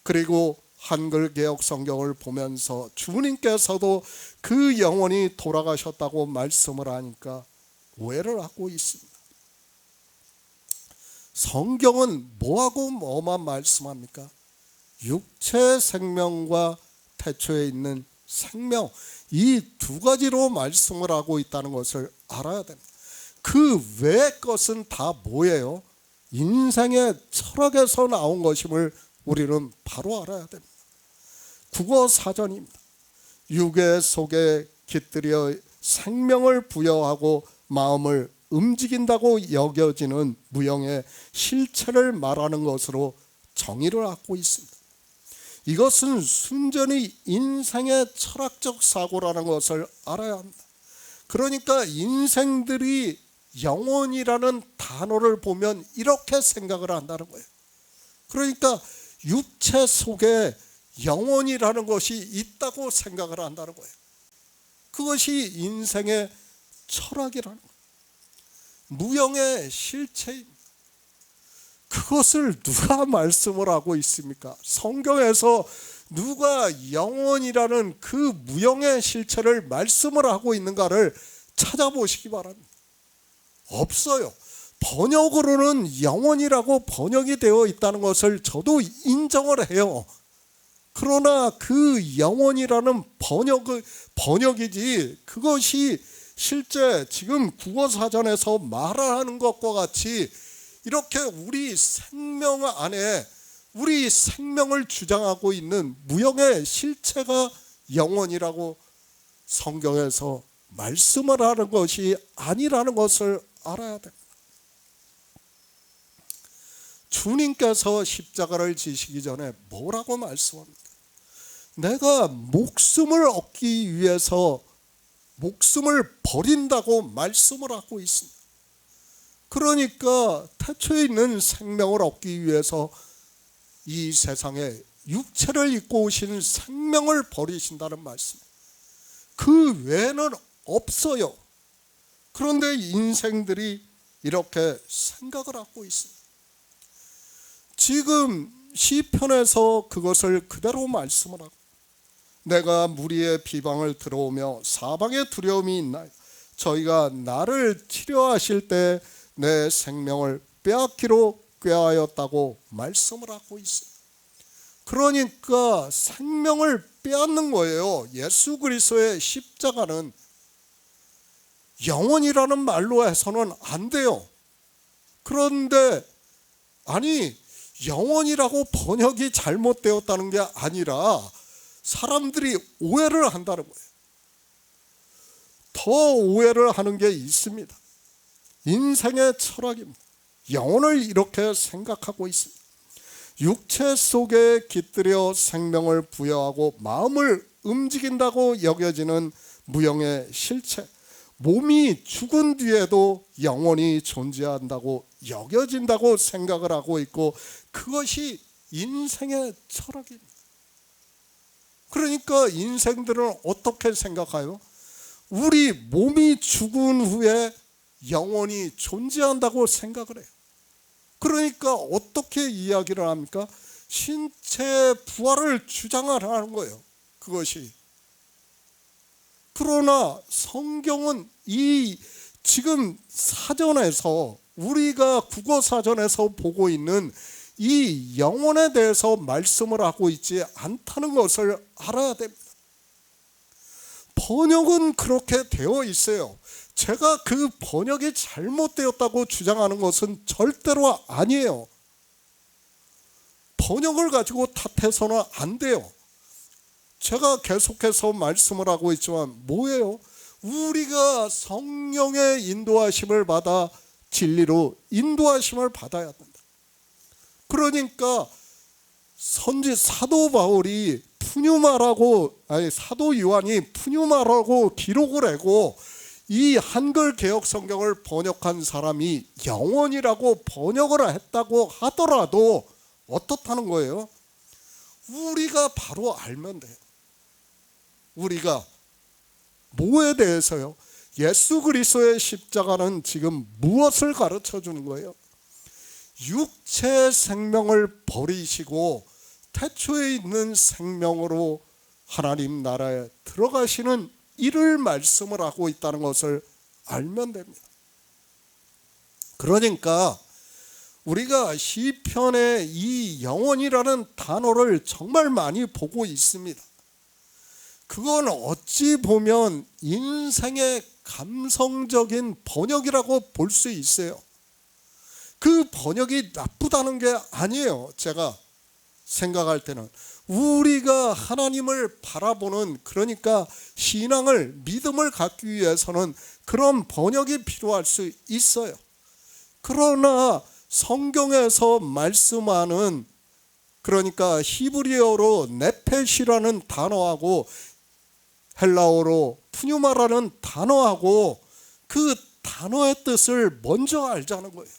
그리고 한글 개역 성경을 보면서 주님께서도 그 영혼이 돌아가셨다고 말씀을 하니까 오해를 하고 있습니다. 성경은 뭐하고 뭐만 말씀합니까? 육체 생명과 태초에 있는 생명, 이 두 가지로 말씀을 하고 있다는 것을 알아야 됩니다. 그 외의 것은 다 뭐예요? 인생의 철학에서 나온 것임을 우리는 바로 알아야 됩니다. 국어 사전입니다. 육의 속에 깃들여 생명을 부여하고 마음을 움직인다고 여겨지는 무형의 실체를 말하는 것으로 정의를 하고 있습니다. 이것은 순전히 인생의 철학적 사고라는 것을 알아야 합니다. 그러니까 인생들이 영혼이라는 단어를 보면 이렇게 생각을 한다는 거예요. 그러니까 육체 속에 영혼이라는 것이 있다고 생각을 한다는 거예요. 그것이 인생의 철학이라는 거예요. 무형의 실체입니다. 그것을 누가 말씀을 하고 있습니까? 성경에서 누가 영혼이라는 그 무형의 실체를 말씀을 하고 있는가를 찾아보시기 바랍니다. 없어요. 번역으로는 영혼이라고 번역이 되어 있다는 것을 저도 인정을 해요. 그러나 그 영혼이라는 번역이지 그것이 실제 지금 국어사전에서 말하는 것과 같이 이렇게 우리 생명 안에 우리 생명을 주장하고 있는 무형의 실체가 영혼이라고 성경에서 말씀을 하는 것이 아니라는 것을 알아야 됩니다. 주님께서 십자가를 지시기 전에 뭐라고 말씀합니까? 내가 목숨을 얻기 위해서 목숨을 버린다고 말씀을 하고 있습니다. 그러니까 태초에 있는 생명을 얻기 위해서 이 세상에 육체를 입고 오신 생명을 버리신다는 말씀. 그 외에는 없어요. 그런데 인생들이 이렇게 생각을 하고 있습니다. 지금 시편에서 그것을 그대로 말씀을 하고 내가 무리의 비방을 들어오며 사방에 두려움이 있나요? 저희가 나를 치료하실 때 내 생명을 빼앗기로 꾀하였다고 말씀을 하고 있습니다. 그러니까 생명을 빼앗는 거예요. 예수 그리스도의 십자가는 영혼이라는 말로 해서는 안 돼요. 그런데 아니 영혼이라고 번역이 잘못되었다는 게 아니라 사람들이 오해를 한다는 거예요. 더 오해를 하는 게 있습니다. 인생의 철학입니다. 영혼을 이렇게 생각하고 있습니다. 육체 속에 깃들여 생명을 부여하고 마음을 움직인다고 여겨지는 무형의 실체, 몸이 죽은 뒤에도 영혼이 존재한다고 여겨진다고 생각을 하고 있고 그것이 인생의 철학입니다. 그러니까 인생들은 어떻게 생각해요? 우리 몸이 죽은 후에 영혼이 존재한다고 생각을 해요. 그러니까 어떻게 이야기를 합니까? 신체 부활을 주장을 하는 거예요. 그것이. 그러나 성경은 이 지금 사전에서 우리가 국어 사전에서 보고 있는 이 영혼에 대해서 말씀을 하고 있지 않다는 것을 알아야 됩니다. 번역은 그렇게 되어 있어요. 제가 그 번역이 잘못되었다고 주장하는 것은 절대로 아니에요. 번역을 가지고 탓해서는 안 돼요. 제가 계속해서 말씀을 하고 있지만 뭐예요? 우리가 성령의 인도하심을 받아 진리로 인도하심을 받아야 된다. 그러니까 사도 바울이 사도 요한이 푸뉴마라고 기록을 하고 이 한글 개역 성경을 번역한 사람이 영혼이라고 번역을 했다고 하더라도 어떻다는 거예요? 우리가 바로 알면 돼요. 우리가 뭐에 대해서요? 예수 그리스도의 십자가는 지금 무엇을 가르쳐 주는 거예요? 육체 생명을 버리시고 태초에 있는 생명으로 하나님 나라에 들어가시는 이를 말씀을 하고 있다는 것을 알면 됩니다. 그러니까 우리가 시편의 이 영혼이라는 단어를 정말 많이 보고 있습니다. 그건 어찌 보면 인생의 감성적인 번역이라고 볼 수 있어요. 그 번역이 나쁘다는 게 아니에요. 제가 생각할 때는 우리가 하나님을 바라보는, 그러니까 신앙을, 믿음을 갖기 위해서는 그런 번역이 필요할 수 있어요. 그러나 성경에서 말씀하는, 그러니까 히브리어로 네펫이라는 단어하고 헬라어로 푸뉴마라는 단어하고 그 단어의 뜻을 먼저 알자는 거예요.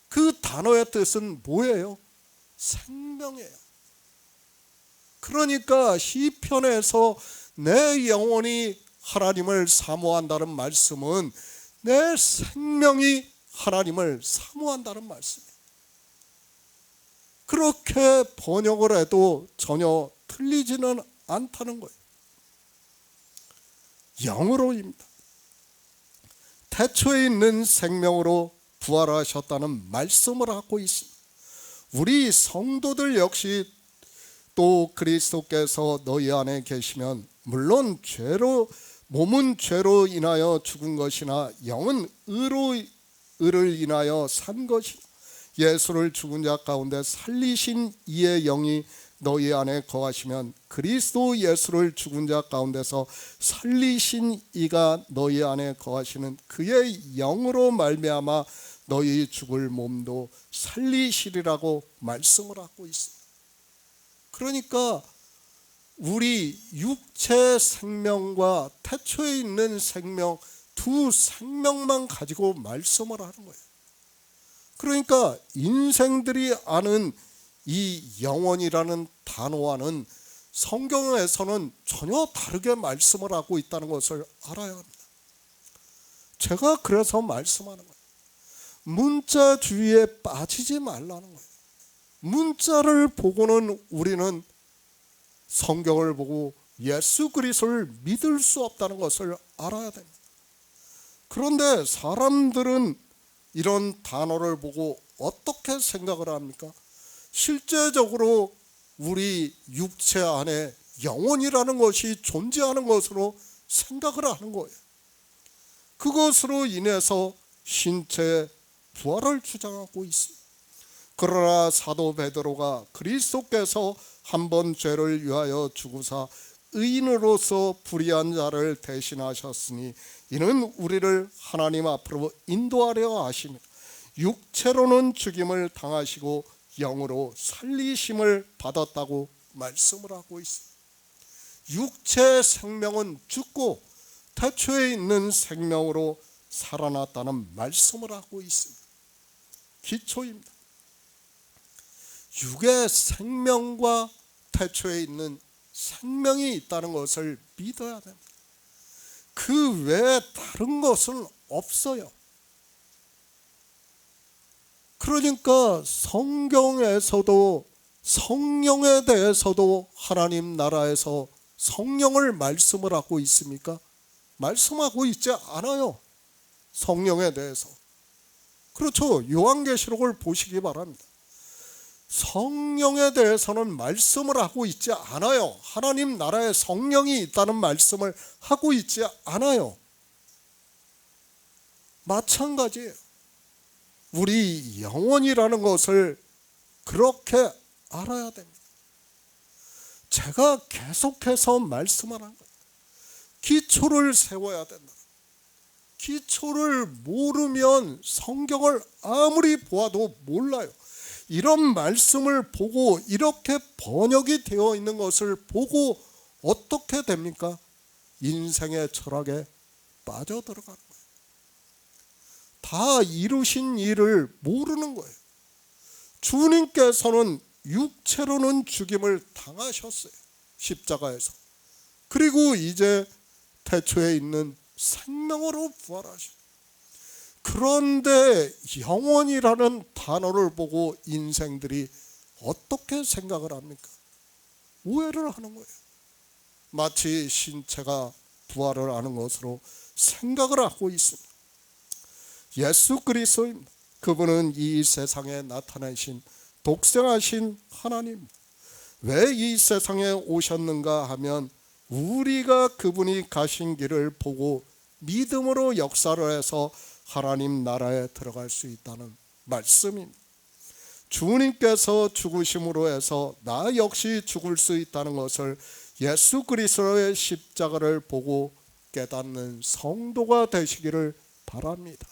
그 단어의 뜻은 뭐예요? 생명이에요. 그러니까 시편에서 내 영혼이 하나님을 사모한다는 말씀은 내 생명이 하나님을 사모한다는 말씀이에요. 그렇게 번역을 해도 전혀 틀리지는 않다는 거예요. 영으로입니다. 태초에 있는 생명으로 부활하셨다는 말씀을 하고 있습니다. 우리 성도들 역시 또 그리스도께서 너희 안에 계시면 물론 몸은 죄로 인하여 죽은 것이나 영은 의를 인하여 산 것이나 예수를 죽은 자 가운데 살리신 이의 영이 너희 안에 거하시면 그리스도 예수를 죽은 자 가운데서 살리신 이가 너희 안에 거하시는 그의 영으로 말미암아 너희 죽을 몸도 살리시리라고 말씀을 하고 있습니다. 그러니까 우리 육체 생명과 태초에 있는 생명, 두 생명만 가지고 말씀을 하는 거예요. 그러니까 인생들이 아는 이 영혼이라는 단어와는 성경에서는 전혀 다르게 말씀을 하고 있다는 것을 알아야 합니다. 제가 그래서 말씀하는 거예요. 문자주의에 빠지지 말라는 거예요. 문자를 보고는 우리는 성경을 보고 예수 그리스도를 믿을 수 없다는 것을 알아야 됩니다. 그런데 사람들은 이런 단어를 보고 어떻게 생각을 합니까? 실제적으로 우리 육체 안에 영혼이라는 것이 존재하는 것으로 생각을 하는 거예요. 그것으로 인해서 신체의 부활을 주장하고 있습니다. 그러나 사도 베드로가 그리스도께서 한 번 죄를 위하여 죽으사 의인으로서 불의한 자를 대신하셨으니 이는 우리를 하나님 앞으로 인도하려 하시며 육체로는 죽임을 당하시고 영으로 살리심을 받았다고 말씀을 하고 있습니다. 육체의 생명은 죽고 태초에 있는 생명으로 살아났다는 말씀을 하고 있습니다. 기초입니다. 육의 생명과 태초에 있는 생명이 있다는 것을 믿어야 됩니다. 그 외에 다른 것은 없어요. 그러니까 성경에서도 성령에 대해서도 하나님 나라에서 성령을 말씀을 하고 있습니까? 말씀하고 있지 않아요. 성령에 대해서. 그렇죠. 요한계시록을 보시기 바랍니다. 성령에 대해서는 말씀을 하고 있지 않아요. 하나님 나라에 성령이 있다는 말씀을 하고 있지 않아요. 마찬가지예요. 우리 영혼이라는 것을 그렇게 알아야 됩니다. 제가 계속해서 말씀하는 거예요. 기초를 세워야 된다. 기초를 모르면 성경을 아무리 보아도 몰라요. 이런 말씀을 보고 이렇게 번역이 되어 있는 것을 보고 어떻게 됩니까? 인생의 철학에 빠져들어가는 거예요. 다 이루신 일을 모르는 거예요. 주님께서는 육체로는 죽임을 당하셨어요. 십자가에서. 그리고 이제 태초에 있는 생명으로 부활하신. 그런데 영원이라는 단어를 보고 인생들이 어떻게 생각을 합니까? 오해를 하는 거예요. 마치 신체가 부활을 하는 것으로 생각을 하고 있습니다. 예수 그리스도입니다. 그분은 이 세상에 나타나신 독생하신 하나님. 왜 이 세상에 오셨는가 하면 우리가 그분이 가신 길을 보고 믿음으로 역사를 해서 하나님 나라에 들어갈 수 있다는 말씀입니다. 주님께서 죽으심으로 해서 나 역시 죽을 수 있다는 것을 예수 그리스도의 십자가를 보고 깨닫는 성도가 되시기를 바랍니다.